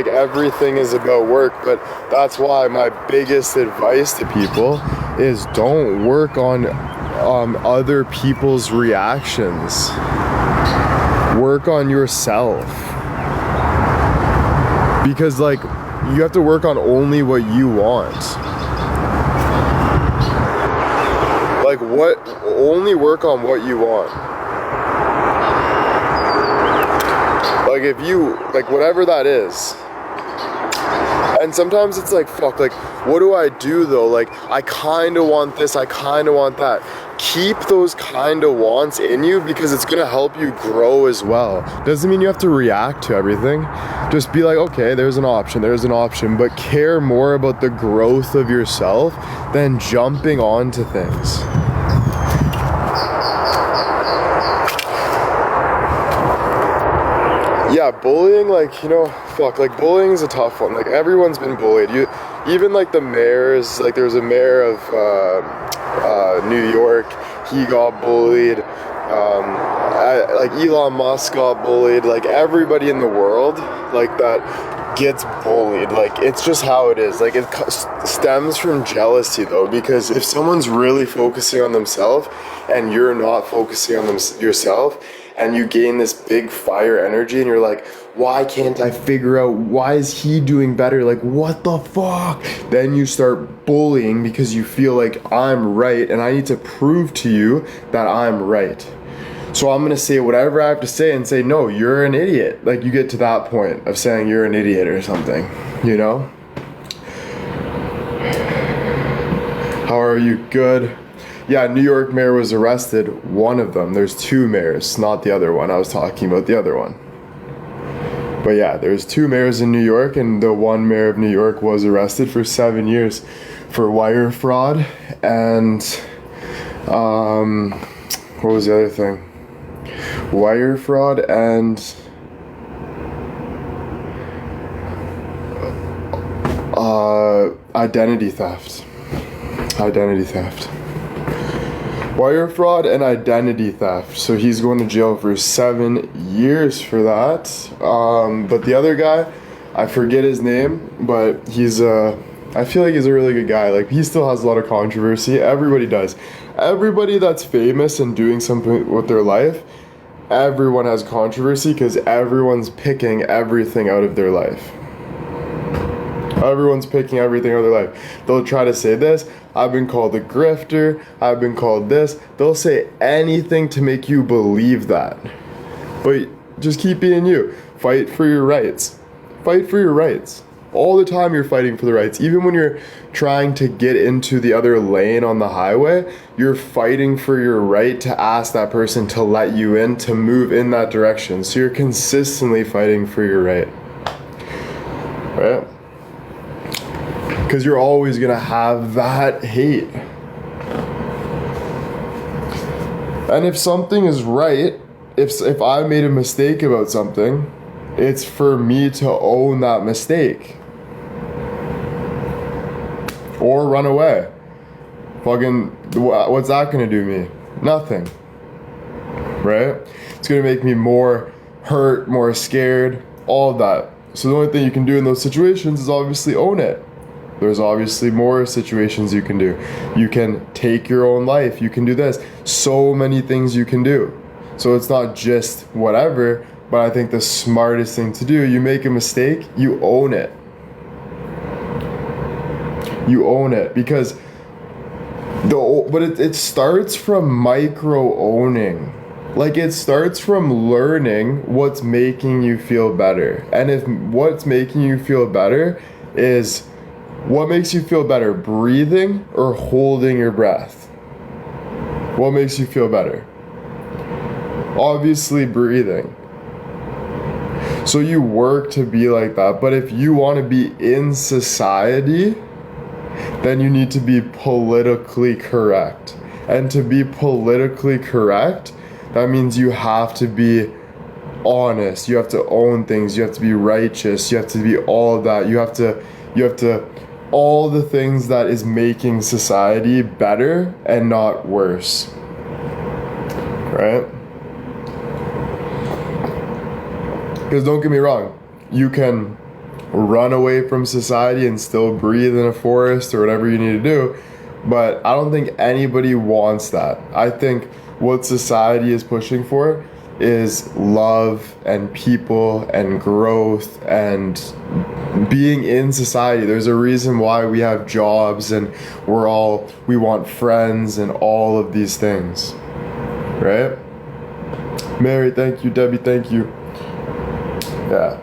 everything is about work. But that's why my biggest advice to people is don't work on other people's reactions. Work on yourself. Because like you have to work on only what you want. Like only work on what you want. Like if you, like whatever that is. And sometimes it's like, fuck, like what do I do though? Like I kinda want this, I kinda want that. Keep those kind of wants in you because it's gonna help you grow as well. Doesn't mean you have to react to everything. Just be like, okay, there's an option, but care more about the growth of yourself than jumping onto things. Yeah, bullying, like, you know, fuck, like bullying is a tough one. Like everyone's been bullied. Even like the mayors, like there was a mayor of New York, he got bullied. Like Elon Musk got bullied. Like everybody in the world, like that gets bullied. Like it's just how it is. Like it stems from jealousy though, because if someone's really focusing on themselves and you're not focusing on yourself, and you gain this big fire energy and you're like, why can't I figure out, why is he doing better? Like, what the fuck? Then you start bullying because you feel like I'm right and I need to prove to you that I'm right. So I'm gonna say whatever I have to say and say, no, you're an idiot. Like you get to that point of saying you're an idiot or something, you know? How are you? Good. Yeah, New York mayor was arrested, one of them. There's two mayors, not the other one. I was talking about the other one. But yeah, there's two mayors in New York, and the one mayor of New York was arrested for 7 years for wire fraud and, what was the other thing? Wire fraud and, identity theft. Wire fraud and identity theft. So he's going to jail for 7 years for that. But the other guy, I forget his name, but I feel like he's a really good guy. Like he still has a lot of controversy. Everybody does. Everybody that's famous and doing something with their life, everyone has controversy because everyone's picking everything out of their life. Everyone's picking everything out of their life. They'll try to say this, I've been called a grifter, I've been called this. They'll say anything to make you believe that. But just keep being you. Fight for your rights. Fight for your rights. All the time you're fighting for the rights. Even when you're trying to get into the other lane on the highway, you're fighting for your right to ask that person to let you in, to move in that direction. So you're consistently fighting for your right. Right? Because you're always gonna have that hate. And if something is right, if I made a mistake about something, it's for me to own that mistake. Or run away. Fucking, what's that gonna do me? Nothing. Right? It's gonna make me more hurt, more scared, all of that. So the only thing you can do in those situations is obviously own it. There's obviously more situations you can do. You can take your own life. You can do this. So many things you can do. So it's not just whatever, but I think the smartest thing to do, you make a mistake, you own it. You own it because it starts from micro owning. Like it starts from learning what's making you feel better. And if what's making you feel better is, what makes you feel better, breathing or holding your breath? What makes you feel better? Obviously, breathing. So you work to be like that. But if you want to be in society, then you need to be politically correct. And to be politically correct, that means you have to be honest. You have to own things. You have to be righteous. You have to be all of that. You have to all the things that is making society better and not worse. Right? Because don't get me wrong, you can run away from society and still breathe in a forest or whatever you need to do, but I don't think anybody wants that. I think what society is pushing for is love and people and growth and being in society. There's a reason why we have jobs and we want friends and all of these things, right? Mary, thank you. Debbie, thank you. Yeah.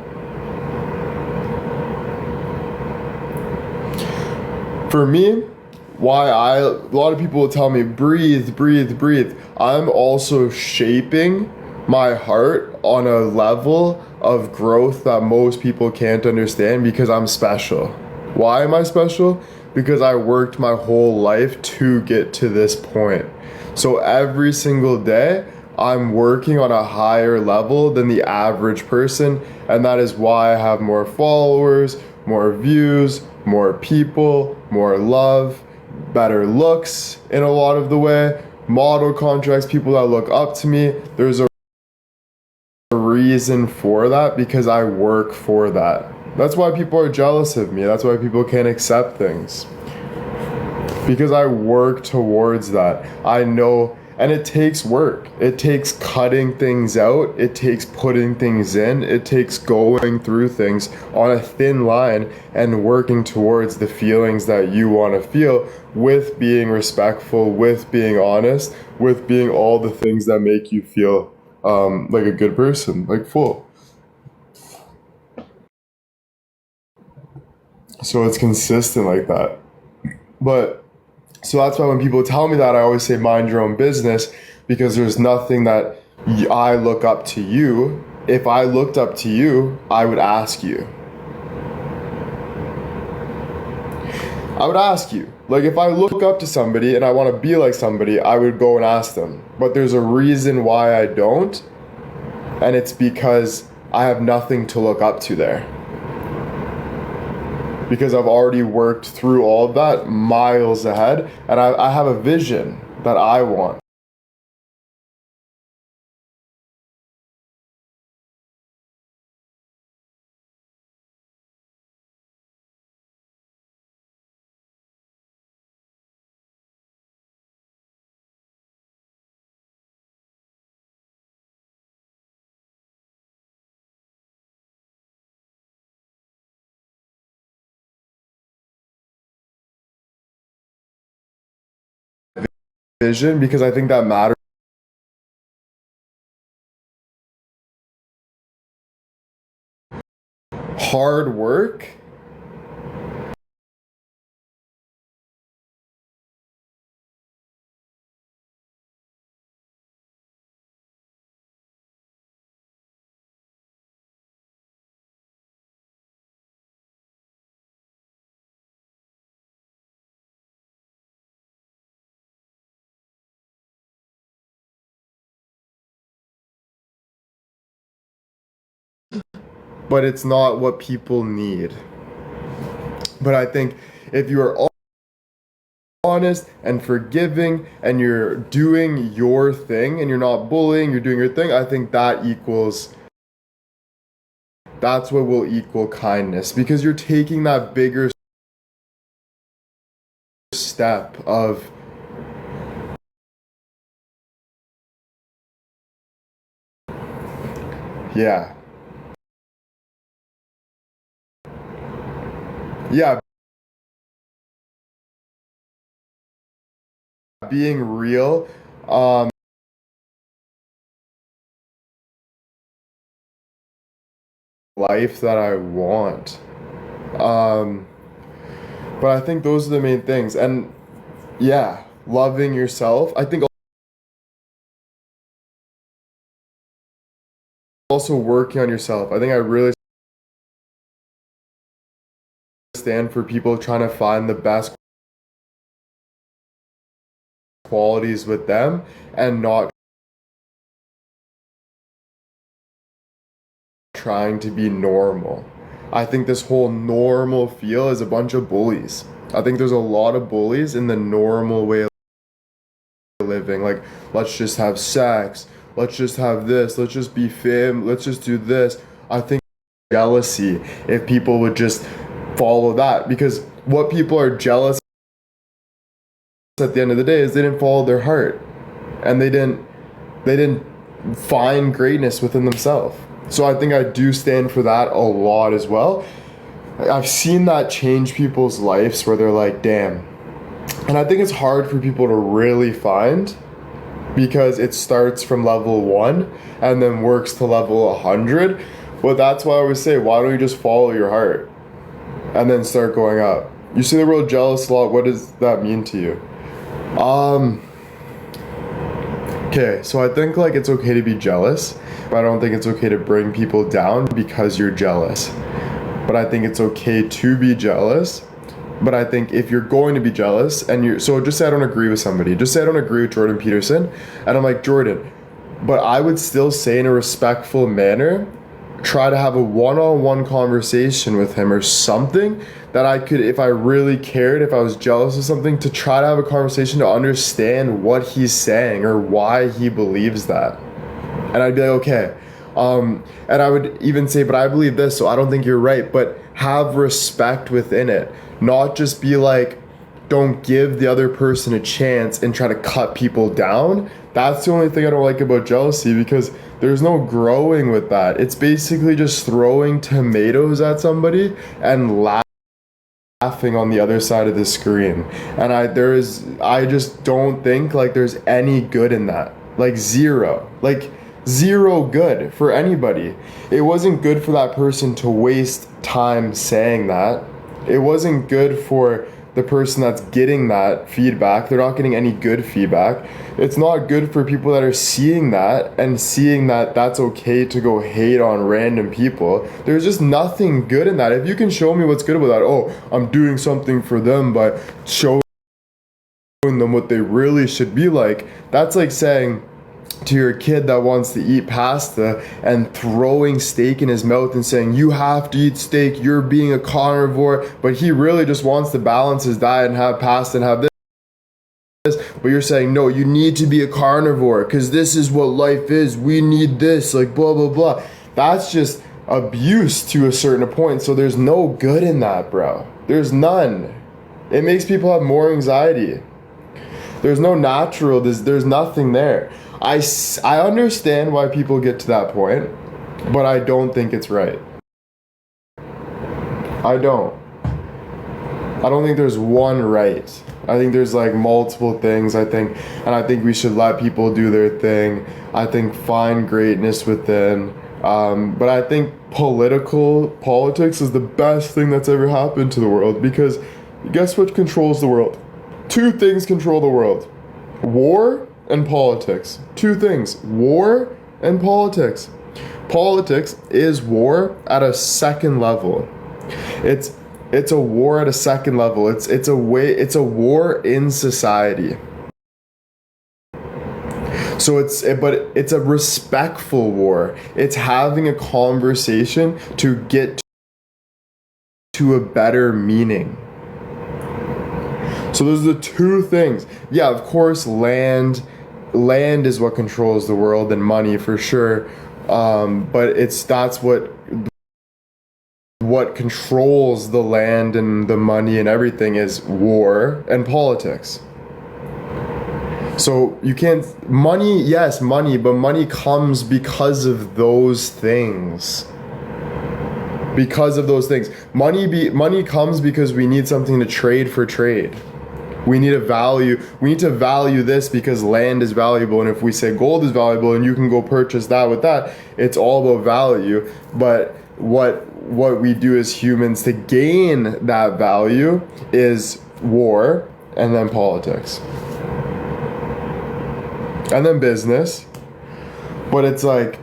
For me, a lot of people will tell me, breathe, breathe, breathe. I'm also shaping my heart on a level of growth that most people can't understand because I'm special. Why am I special? Because I worked my whole life to get to this point. So every single day, I'm working on a higher level than the average person, and that is why I have more followers, more views, more people, more love, better looks in a lot of the way, model contracts, people that look up to me. There's a reason for that because I work for that. That's why people are jealous of me. That's why people can't accept things. Because I work towards that. I know. And it takes work. It takes cutting things out. It takes putting things in. It takes going through things on a thin line and working towards the feelings that you want to feel with being respectful, with being honest, with being all the things that make you feel like a good person, like full. So it's consistent like that. But so that's why when people tell me that, I always say mind your own business because there's nothing that I look up to you. If I looked up to you, I would ask you. I would ask you. Like if I look up to somebody and I want to be like somebody, I would go and ask them. But there's a reason why I don't, and it's because I have nothing to look up to there. Because I've already worked through all of that miles ahead, and I have a vision that I want. Vision because I think that matters. Hard work. But it's not what people need. But I think if you are honest and forgiving and you're doing your thing and you're not bullying, you're doing your thing, I think that's what will equal kindness because you're taking that bigger step of yeah. Yeah, being real. Life that I want. Um, but I think those are the main things. And yeah, loving yourself. I think also working on yourself. I think I really stand for people trying to find the best qualities with them and not trying to be normal. I think this whole normal feel is a bunch of bullies. I think there's a lot of bullies in the normal way of living. Like, let's just have sex, let's just have this, let's just be fam, let's just do this. I think jealousy if people would just follow that, because what people are jealous at the end of the day is they didn't follow their heart, and they didn't find greatness within themselves. So I think I do stand for that a lot as well. I've seen that change people's lives where they're like, damn. And I think it's hard for people to really find, because it starts from level 1 and then works to level 100. But that's why I always say, why don't you just follow your heart and then start going up? You see the word jealous a lot. What does that mean to you? Okay, so I think like it's okay to be jealous, but I don't think it's okay to bring people down because you're jealous. But I think it's okay to be jealous. But I think if you're going to be jealous and so just say I don't agree with somebody, just say I don't agree with Jordan Peterson, and I'm like, Jordan, but I would still say in a respectful manner, try to have a one-on-one conversation with him or something that I could, if I really cared, if I was jealous of something, to try to have a conversation to understand what he's saying or why he believes that. And I'd be like, okay. And I would even say, but I believe this, so I don't think you're right, but have respect within it. Not just be like, don't give the other person a chance and try to cut people down. That's the only thing I don't like about jealousy, because there's no growing with that. It's basically just throwing tomatoes at somebody and laughing on the other side of the screen. And I just don't think like there's any good in that. Like zero good for anybody. It wasn't good for that person to waste time saying that. It wasn't good for the person that's getting that feedback. They're not getting any good feedback. It's not good for people that are seeing that and seeing that that's okay to go hate on random people. There's just nothing good in that. If you can show me what's good about that, oh, I'm doing something for them by showing them what they really should be like, that's like saying to your kid that wants to eat pasta and throwing steak in his mouth and saying, you have to eat steak, you're being a carnivore, but he really just wants to balance his diet and have pasta and have this. But you're saying, no, you need to be a carnivore because this is what life is. We need this, like blah, blah, blah. That's just abuse to a certain point. So there's no good in that, bro. There's none. It makes people have more anxiety. There's no natural, there's nothing there. I understand why people get to that point, but I don't think it's right. I don't think there's one right. I think there's like multiple things, and I think we should let people do their thing. I think find greatness within. But I think politics is the best thing that's ever happened to the world, because guess what controls the world? Two things control the world: war and politics. Two things: war and politics. Politics is war at a second level. It's a war at a second level. It's a war in society. So it's a respectful war. It's having a conversation to get to a better meaning. So those are the two things. Yeah, of course, land is what controls the world, and money for sure. But that's what controls the land and the money and everything is war and politics. So you can't, yes, money, but money comes because of those things. Because of those things. Money comes because we need something to trade for trade. We need to value this because land is valuable, and if we say gold is valuable and you can go purchase that with that, it's all about value. But what we do as humans to gain that value is war, and then politics, and then business. But it's like,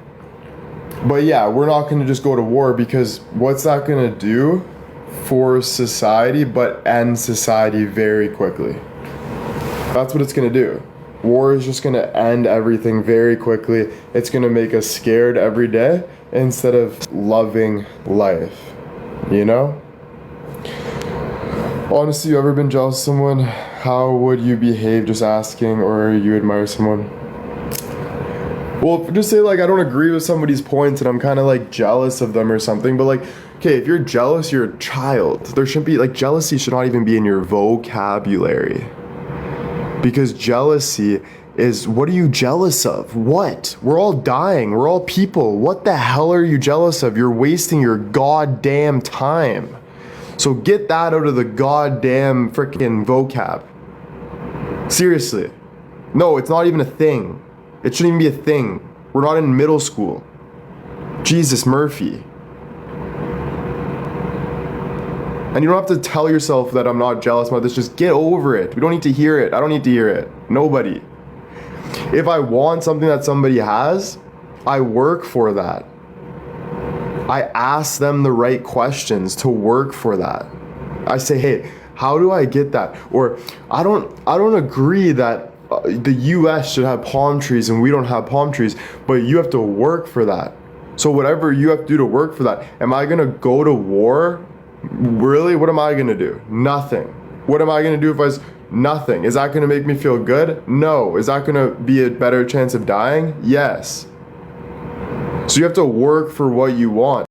But yeah, we're not going to just go to war, because what's that going to do for society but end society very quickly? That's what it's going to do. War is just going to end everything very quickly. It's going to make us scared every day instead of loving life, you know? Honestly, you ever been jealous of someone? How would you behave? Just asking. Or you admire someone? Well, just say like I don't agree with somebody's points and I'm kind of like jealous of them or something, but like, okay, if you're jealous, you're a child. There shouldn't be, like, jealousy should not even be in your vocabulary. Because jealousy is, what are you jealous of? What? We're all dying. We're all people. What the hell are you jealous of? You're wasting your goddamn time. So get that out of the goddamn freaking vocab. Seriously. No, it's not even a thing. It shouldn't even be a thing. We're not in middle school. Jesus, Murphy. And you don't have to tell yourself that I'm not jealous about this. Just get over it. We don't need to hear it. I don't need to hear it. Nobody. If I want something that somebody has, I work for that. I ask them the right questions to work for that. I say, hey, how do I get that? Or I don't agree that the US should have palm trees and we don't have palm trees, but you have to work for that. So whatever you have to do to work for that, am I gonna go to war? Really? What am I gonna do? Nothing. What am I gonna do if I was nothing? Is that gonna make me feel good? No. Is that gonna be a better chance of dying? Yes. So you have to work for what you want.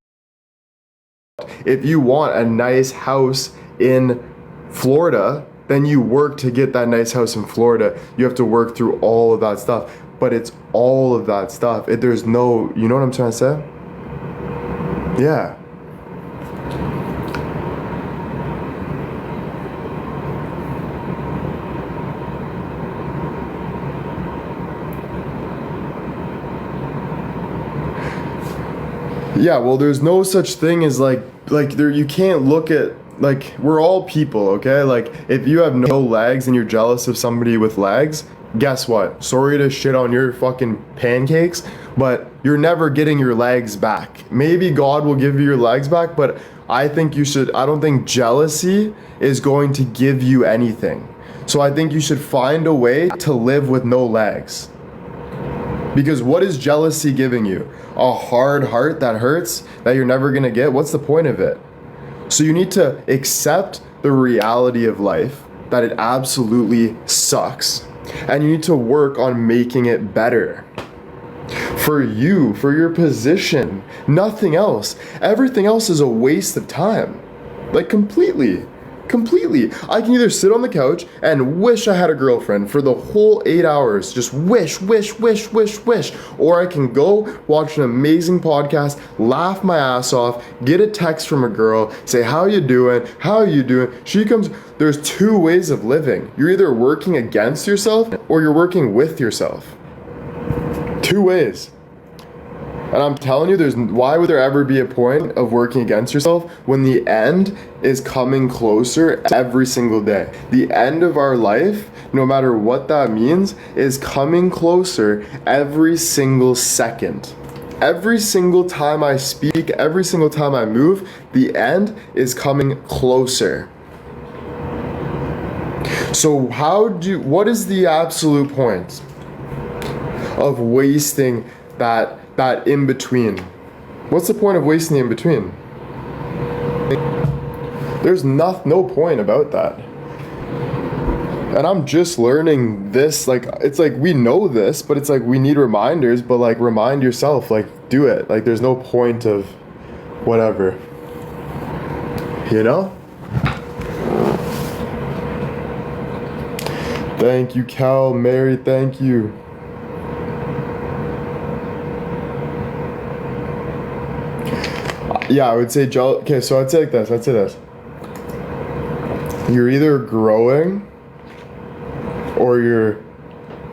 If you want a nice house in Florida, then you work to get that nice house in Florida. You have to work through all of that stuff. But it's all of that stuff. There's no, you know what I'm trying to say? Yeah. Yeah, well, there's no such thing as like there, you can't look at, like, we're all people, okay? Like, if you have no legs and you're jealous of somebody with legs, guess what? Sorry to shit on your fucking pancakes, but you're never getting your legs back. Maybe God will give you your legs back, but I don't think jealousy is going to give you anything. So I think you should find a way to live with no legs. Because what is jealousy giving you? A hard heart that hurts, that you're never gonna get? What's the point of it? So you need to accept the reality of life, that it absolutely sucks. And you need to work on making it better. For you, for your position, nothing else. Everything else is a waste of time. Like, completely. I can either sit on the couch and wish I had a girlfriend for the whole 8 hours, just wish, or I can go watch an amazing podcast, laugh my ass off, get a text from a girl, say, how you doing? She comes. There's two ways of living. You're either working against yourself or you're working with yourself. Two ways. And I'm telling you, why would there ever be a point of working against yourself when the end is coming closer every single day? The end of our life, no matter what that means, is coming closer every single second. Every single time I speak, every single time I move, the end is coming closer. So what is the absolute point of wasting that in between? What's the point of wasting the in between? There's no point about that. And I'm just learning this. Like, it's like we know this, but it's like we need reminders. But like, remind yourself, like, do it. Like, there's no point of whatever, you know? Thank you, Cal. Mary, thank you. Yeah, I would say okay, so I'd say like this. I'd say this. You're either growing or you're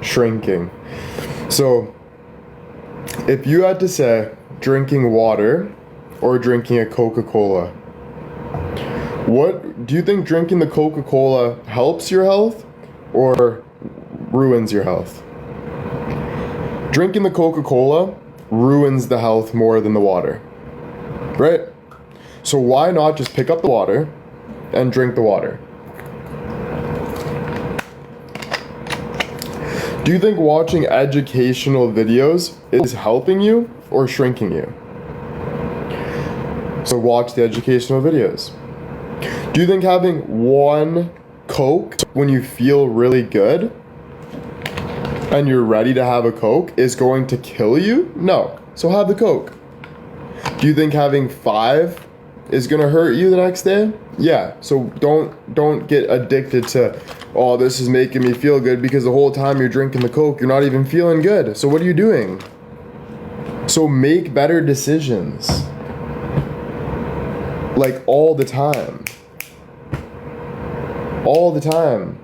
shrinking. So if you had to say drinking water or drinking a Coca-Cola, what do you think drinking the Coca-Cola helps your health or ruins your health? Drinking the Coca-Cola ruins the health more than the water, right? So why not just pick up the water and drink the water? Do you think watching educational videos is helping you or shrinking you? So watch the educational videos. Do you think having one Coke when you feel really good and you're ready to have a Coke is going to kill you? No. So have the Coke. Do you think having 5 is gonna hurt you the next day? Yeah. So don't get addicted to, oh, this is making me feel good, because the whole time you're drinking the Coke, you're not even feeling good. So what are you doing? So make better decisions. Like all the time. All the time.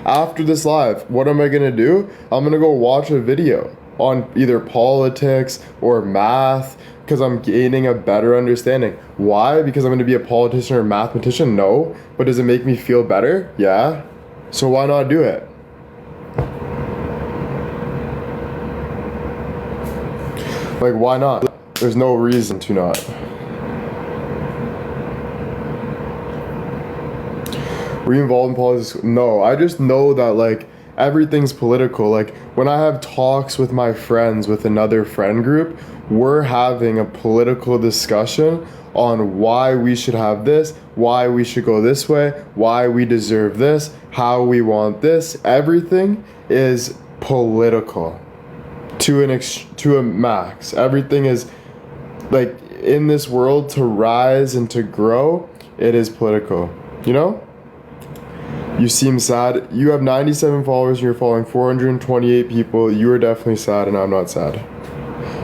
After this live, what am I gonna do? I'm gonna go watch a video on either politics or math, because I'm gaining a better understanding. Why? Because I'm gonna be a politician or a mathematician? No. But does it make me feel better? Yeah. So why not do it? Like, why not? There's no reason to not. Were you involved in politics? No, I just know that, like, everything's political. Like, when I have talks with my friends, with another friend group, we're having a political discussion on why we should have this, why we should go this way, why we deserve this, how we want this. Everything is political to a max. Everything is, like, in this world, to rise and to grow, it is political, you know? You seem sad. You have 97 followers and you're following 428 people. You are definitely sad, and I'm not sad.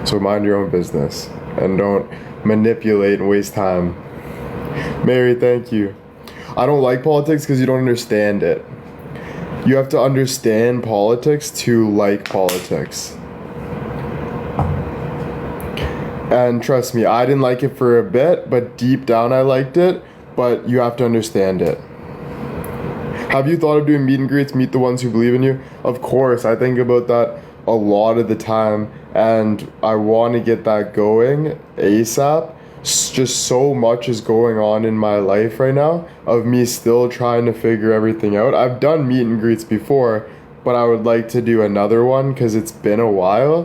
So mind your own business and don't manipulate and waste time. Mary, thank you. I don't like politics because you don't understand it. You have to understand politics to like politics. And trust me, I didn't like it for a bit, but deep down I liked it, but you have to understand it. Have you thought of doing meet and greets, meet the ones who believe in you? Of course, I think about that a lot of the time, and I want to get that going ASAP. Just so much is going on in my life right now of me still trying to figure everything out. I've done meet and greets before, but I would like to do another one because it's been a while,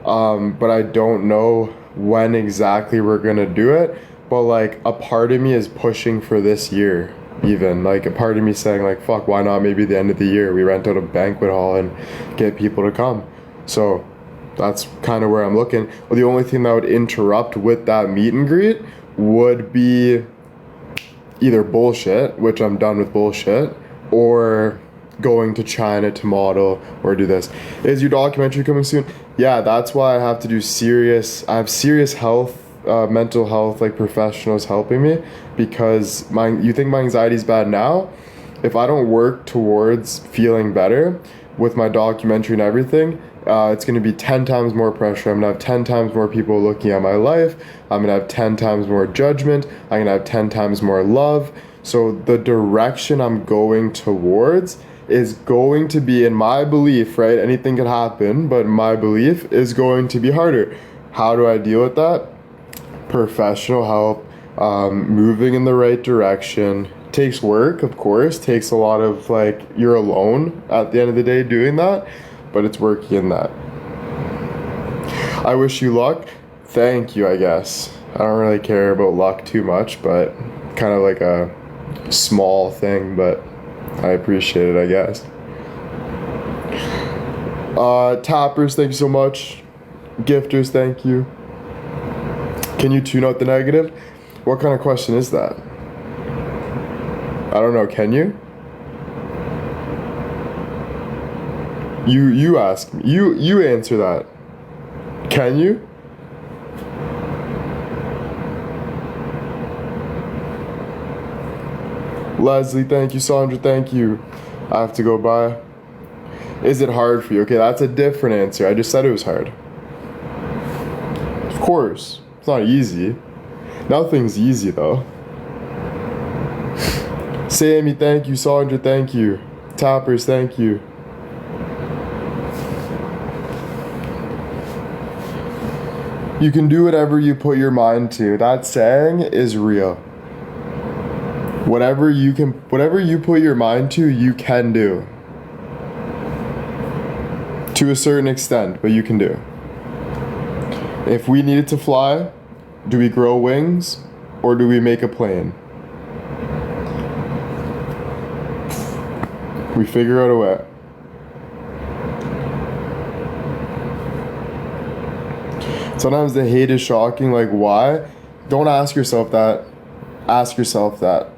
but I don't know when exactly we're gonna do it. But like, a part of me is pushing for this year. Even like a part of me saying, like, fuck, why not maybe the end of the year we rent out a banquet hall and get people to come. So that's kind of where I'm looking. Well, the only thing that would interrupt with that meet and greet would be either bullshit, which I'm done with bullshit, or going to China to model or do this. Is your documentary coming soon? Yeah, that's why I have to do I have serious health, mental health, like, professionals helping me, because you think my anxiety is bad now? If I don't work towards feeling better with my documentary and everything, it's going to be 10 times more pressure. I'm going to have 10 times more people looking at my life. I'm going to have 10 times more judgment. I'm going to have 10 times more love. So the direction I'm going towards is going to be, in my belief, right? Anything could happen, but my belief is going to be harder. How do I deal with that? Professional help, moving in the right direction. Takes work, of course. Takes a lot of, like, you're alone at the end of the day doing that, but it's working in that. I wish you luck. Thank you, I guess. I don't really care about luck too much, but kind of like a small thing, but I appreciate it, I guess. Tappers, thank you so much. Gifters, thank you. Can you tune out the negative? What kind of question is that? I don't know, can you? You ask me. You answer that. Can you? Leslie, thank you. Sandra, thank you. I have to go by. Is it hard for you? Okay, that's a different answer. I just said it was hard. Of course. It's not easy. Nothing's easy though. Sammy, thank you. Sandra, thank you. Tappers, thank you. You can do whatever you put your mind to. That saying is real. Whatever you put your mind to, you can do. To a certain extent, but you can do. If we needed to fly, do we grow wings or do we make a plane? We figure out a way. Sometimes the hate is shocking, like why? Don't ask yourself that. Ask yourself that.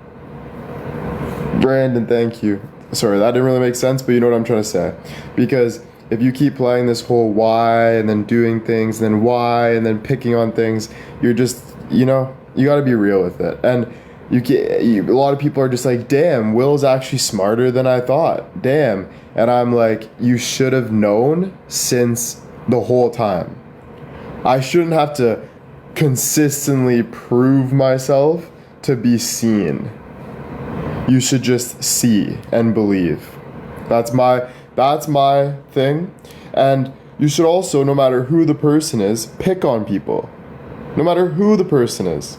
Brandon, thank you. Sorry, that didn't really make sense, but you know what I'm trying to say. Because if you keep playing this whole why and then doing things, and then why and then picking on things, you're just, you gotta be real with it. And a lot of people are just like, damn, Will's actually smarter than I thought. Damn. And I'm like, you should have known since the whole time. I shouldn't have to consistently prove myself to be seen. You should just see and believe. That's my thing. And you should also, no matter who the person is, pick on people. No matter who the person is.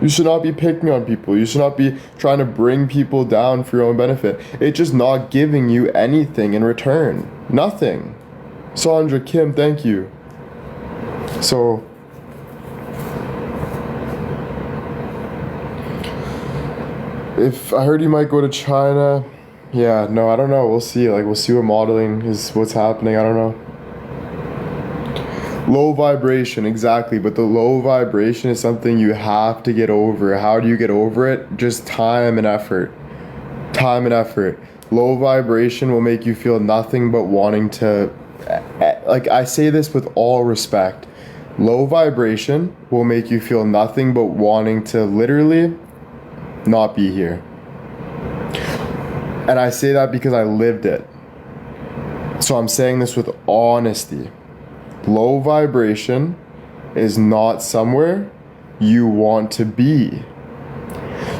You should not be picking on people. You should not be trying to bring people down for your own benefit. It's just not giving you anything in return. Nothing. Sandra, Kim, thank you. So, if I heard you might go to China, yeah, no, I don't know. We'll see. We'll see what modeling is, what's happening. I don't know. Low vibration, exactly. But the low vibration is something you have to get over. How do you get over it? Just time and effort. Time and effort. Low vibration will make you feel nothing but wanting to, I say this with all respect. Low vibration will make you feel nothing but wanting to literally not be here. And I say that because I lived it. So I'm saying this with honesty. Low vibration is not somewhere you want to be.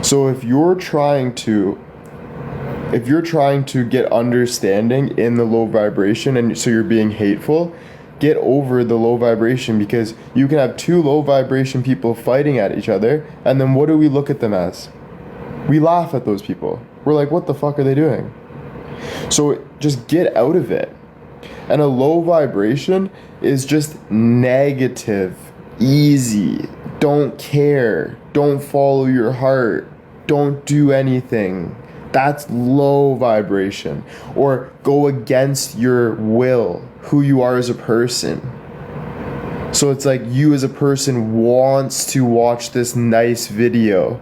So if you're trying to get understanding in the low vibration and so you're being hateful, get over the low vibration, because you can have two low vibration people fighting at each other, and then what do we look at them as? We laugh at those people. We're like, what the fuck are they doing? So just get out of it. And a low vibration is just negative, easy, don't care, don't follow your heart, don't do anything. That's low vibration. Or go against your will, who you are as a person. So it's like you as a person wants to watch this nice video,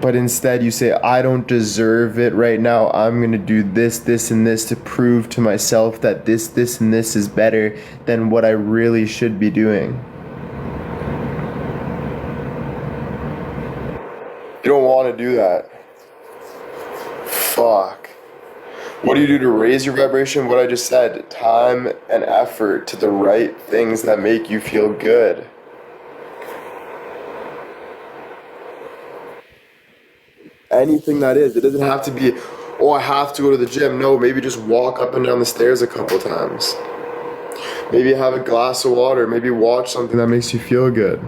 but instead you say, I don't deserve it right now. I'm going to do this, this, and this to prove to myself that this, and this is better than what I really should be doing. You don't want to do that. Fuck. What do you do to raise your vibration? What I just said, time and effort to the right things that make you feel good. Anything that is. It doesn't have to be, oh, I have to go to the gym. No, maybe just walk up and down the stairs a couple times. Maybe have a glass of water. Maybe watch something that makes you feel good.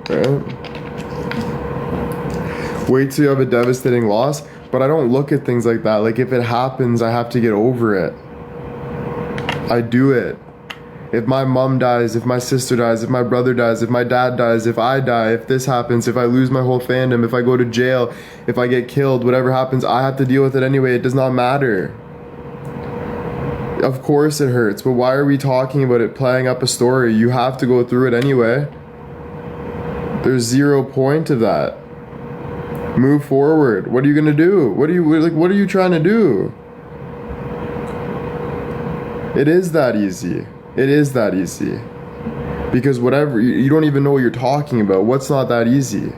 Right? Wait till you have a devastating loss. But I don't look at things like that. Like, if it happens, I have to get over it. I do it. If my mom dies, if my sister dies, if my brother dies, if my dad dies, if I die, if this happens, if I lose my whole fandom, if I go to jail, if I get killed, whatever happens, I have to deal with it anyway. It does not matter. Of course it hurts, but why are we talking about it, playing up a story? You have to go through it anyway. There's zero point of that. Move forward. What are you gonna do? What are you trying to do? It is that easy. It is that easy. Because whatever, you don't even know what you're talking about. What's not that easy?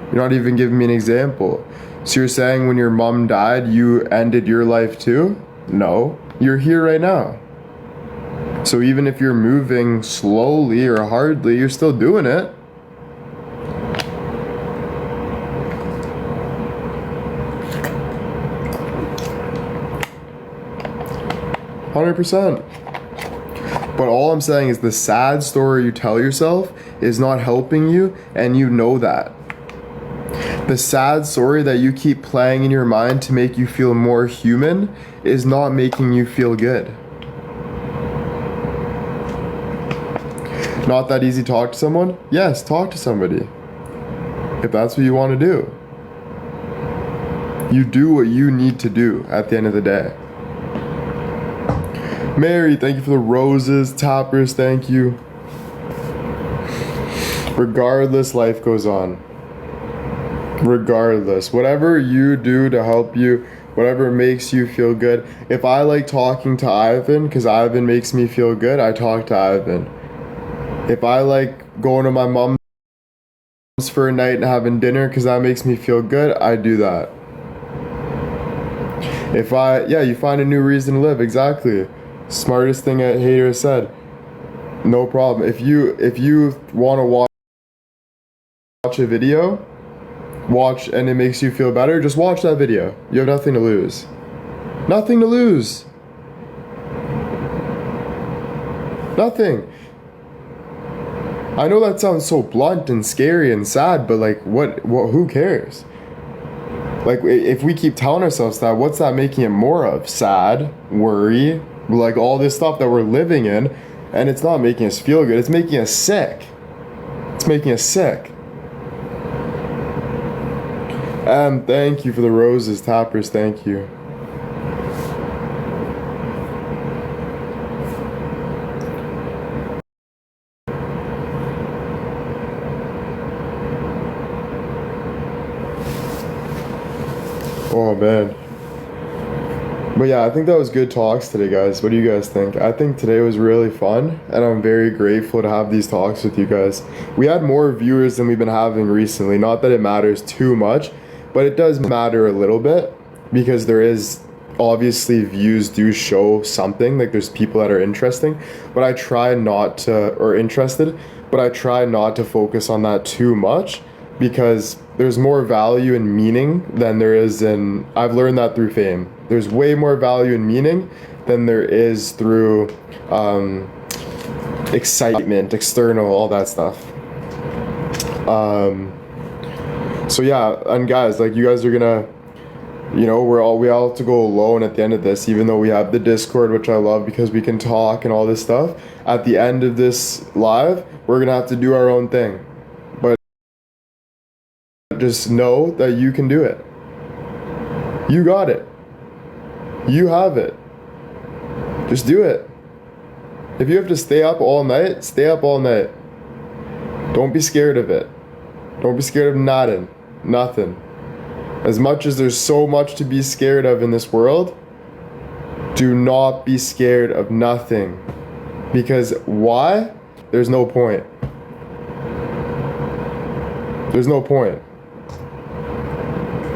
You're not even giving me an example. So you're saying when your mom died, you ended your life too? No, you're here right now. So even if you're moving slowly or hardly, you're still doing it. 100%. But all I'm saying is the sad story you tell yourself is not helping you, and you know that. The sad story that you keep playing in your mind to make you feel more human is not making you feel good. Not that easy to talk to someone? Yes, talk to somebody. If that's what you want to do. You do what you need to do at the end of the day. Mary, thank you for the roses. Tappers, thank you. Regardless, life goes on. Regardless, whatever you do to help you, whatever makes you feel good. If I like talking to Ivan because Ivan makes me feel good, I talk to Ivan. If I like going to my mom's for a night and having dinner because that makes me feel good, I do that. You find a new reason to live. Exactly. Smartest thing a hater said. No problem. If you want to watch a video, and it makes you feel better, just watch that video. You have nothing to lose. Nothing to lose. Nothing. I know that sounds so blunt and scary and sad, but like what who cares? Like if we keep telling ourselves that, what's that making it more of? Sad, worry, like all this stuff that we're living in, and it's not making us feel good. It's making us sick. It's making us sick. And thank you for the roses, Tappers, thank you. Oh man. But yeah, I think that was good talks today, guys. What do you guys think? I think today was really fun, and I'm very grateful to have these talks with you guys. We had more viewers than we've been having recently. Not that it matters too much, but it does matter a little bit, because there is obviously views do show something. Like there's people that are interesting, but I try not to, or interested, but I try not to focus on that too much, because there's more value in meaning than there is in, I've learned that through fame. There's way more value in meaning than there is through excitement, external, all that stuff. So yeah, and guys, like you guys are gonna, you know, we all have to go alone at the end of this, even though we have the Discord, which I love because we can talk and all this stuff. At the end of this live, we're gonna have to do our own thing. Just know that you can do it. You got it. You have it. Just do it. If you have to stay up all night, stay up all night. Don't be scared of it. Don't be scared of nothing. As much as there's so much to be scared of in this world, do not be scared of nothing. Because why? There's no point. There's no point.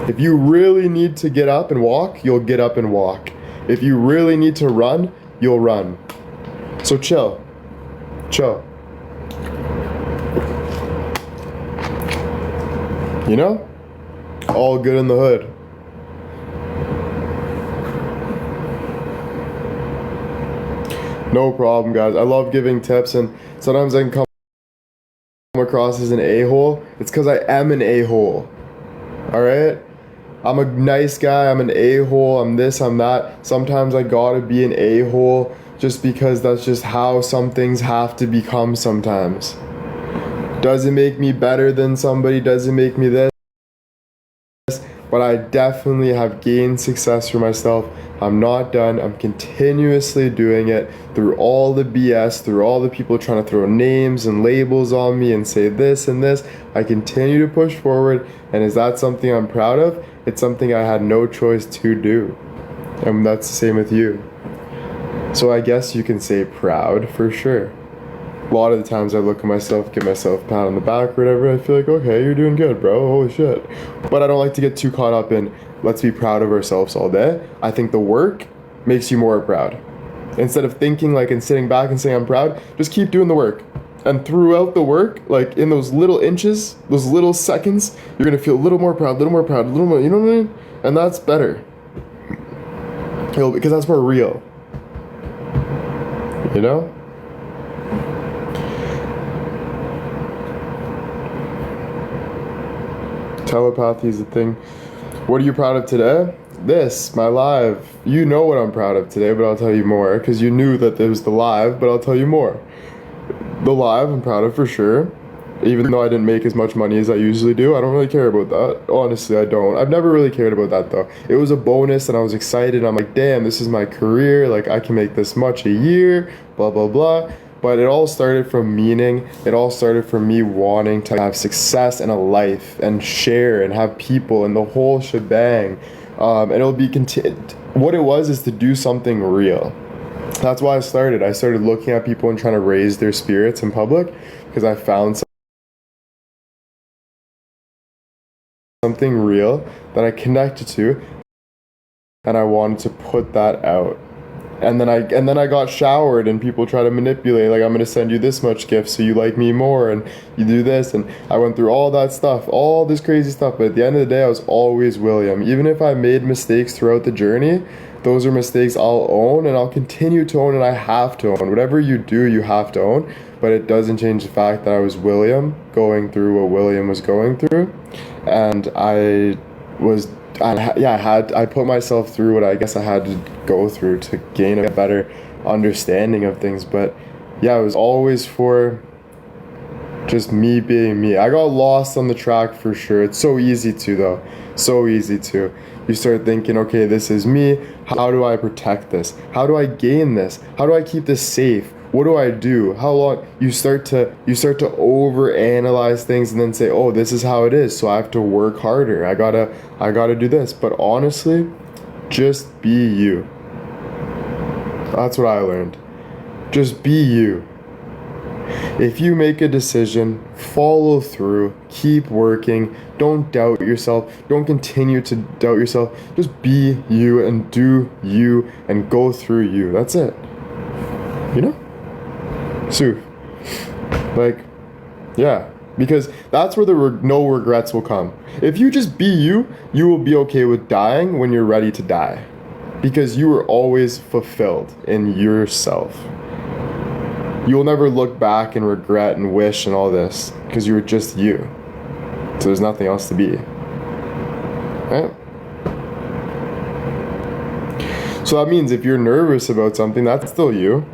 If you really need to get up and walk, you'll get up and walk. If you really need to run, you'll run. So chill. Chill. You know? All good in the hood. No problem, guys. I love giving tips, and sometimes I can come across as an a-hole. It's because I am an a-hole. Alright? I'm a nice guy, I'm an a-hole, I'm this, I'm that. Sometimes I gotta be an a-hole just because that's just how some things have to become sometimes. Doesn't make me better than somebody, doesn't make me this, but I definitely have gained success for myself. I'm not done. I'm continuously doing it through all the BS, through all the people trying to throw names and labels on me and say this and this. I continue to push forward, and is that something I'm proud of? It's something I had no choice to do, and that's the same with you. So I guess you can say proud for sure. A lot of the times I look at myself, give myself a pat on the back or whatever, I feel like, okay, you're doing good, bro, holy shit. But I don't like to get too caught up in, let's be proud of ourselves all day. I think the work makes you more proud. Instead of thinking like and sitting back and saying I'm proud, just keep doing the work. And throughout the work, like in those little inches, those little seconds, you're gonna feel a little more proud, a little more proud, a little more, you know what I mean? And that's better. Because that's more real. You know? Telepathy is a thing. What are you proud of today? This, my live. You know what I'm proud of today, but I'll tell you more because you knew that there was the live, but I'll tell you more. The live, I'm proud of for sure. Even though I didn't make as much money as I usually do, I don't really care about that. Honestly, I don't. I've never really cared about that though. It was a bonus and I was excited. I'm like, damn, this is my career. Like, I can make this much a year, blah, blah, blah. But it all started from meaning. It all started from me wanting to have success in a life and share and have people and the whole shebang. And it'll be what it was is to do something real. That's why I started. I started looking at people and trying to raise their spirits in public because I found something real that I connected to and I wanted to put that out. And then I got showered and people try to manipulate, like, I'm gonna send you this much gift so you like me more and you do this, and I went through all that stuff, all this crazy stuff, but at the end of the day I was always William. Even if I made mistakes throughout the journey, those are mistakes I'll own and I'll continue to own, and I have to own. Whatever you do, you have to own, but it doesn't change the fact that I was William going through what William was going through. And I put myself through what I guess I had to go through to gain a better understanding of things. But yeah, it was always for just me being me. I got lost on the track for sure. It's so easy to though. So easy to. You start thinking, okay, this is me. How do I protect this? How do I gain this? How do I keep this safe? What do I do? How long? You start to over analyze things and then say, oh, this is how it is, so I have to work harder. I gotta do this. But honestly, just be you. That's what I learned. Just be you. If you make a decision, follow through, keep working, don't doubt yourself, don't continue to doubt yourself. Just be you and do you and go through you. That's it. You know? So, like, yeah, because that's where the no regrets will come. If you just be you, you will be okay with dying when you're ready to die, because you are always fulfilled in yourself. You will never look back and regret and wish and all this, because you were just you. So there's nothing else to be. Right? So that means if you're nervous about something, that's still you.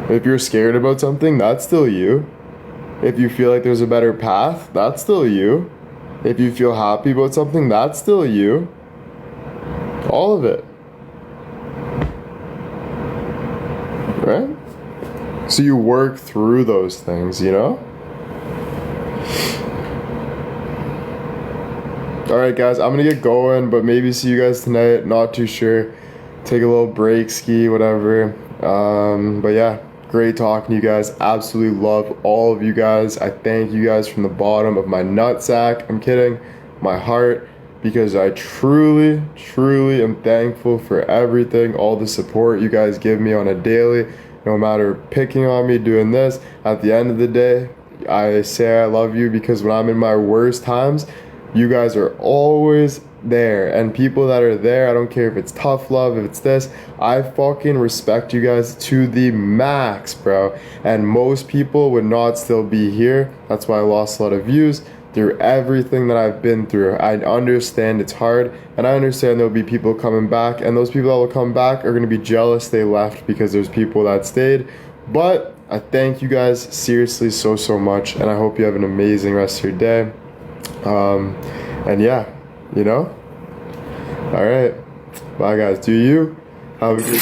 If you're scared about something, that's still you. If you feel like there's a better path, that's still you. If you feel happy about something, that's still you. All of it. Right? So you work through those things, you know? Alright guys, I'm gonna get going, but maybe see you guys tonight, not too sure. Take a little break, ski, whatever. But yeah, great talking to you guys. Absolutely love all of you guys. I thank you guys from the bottom of my nutsack. I'm kidding, my heart, because I truly, truly am thankful for everything, all the support you guys give me on a daily. No matter picking on me, doing this, at the end of the day, I say I love you because when I'm in my worst times, you guys are always there. And people that are there, I don't care if it's tough love, if it's this, I fucking respect you guys to the max, bro. And most people would not still be here. That's why I lost a lot of views through everything that I've been through. I understand it's hard, and I understand there'll be people coming back, and those people that will come back are going to be jealous they left because there's people that stayed. But I thank you guys seriously so much, and I hope you have an amazing rest of your day. And yeah, you know? Alright. Bye guys. Do you have a good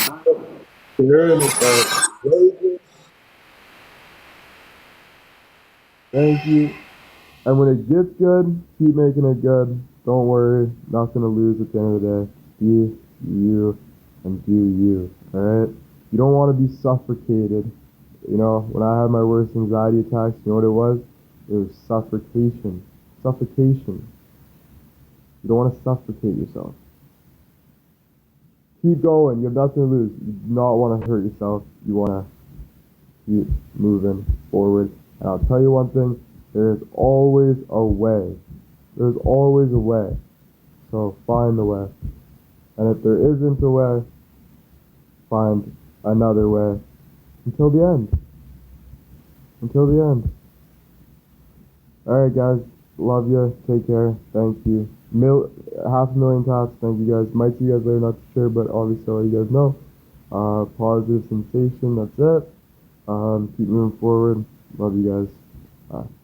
Thank you. And when it gets good, keep making it good. Don't worry, nothing to lose at the end of the day. Be you and do you, alright? You don't want to be suffocated. You know, when I had my worst anxiety attacks, you know what it was? It was suffocation. Suffocation. You don't want to suffocate yourself. Keep going, you have nothing to lose. You do not want to hurt yourself. You want to keep moving forward. And I'll tell you one thing, there is always a way. There's always a way. So find the way. And if there isn't a way, find another way. until the end. Until the end. Alright guys, love you, take care, thank you. 500,000 taps, thank you guys. Might see you guys later, not too sure, but obviously I'll let you guys know. Positive sensation, that's it. Keep moving forward. Love you guys. Bye.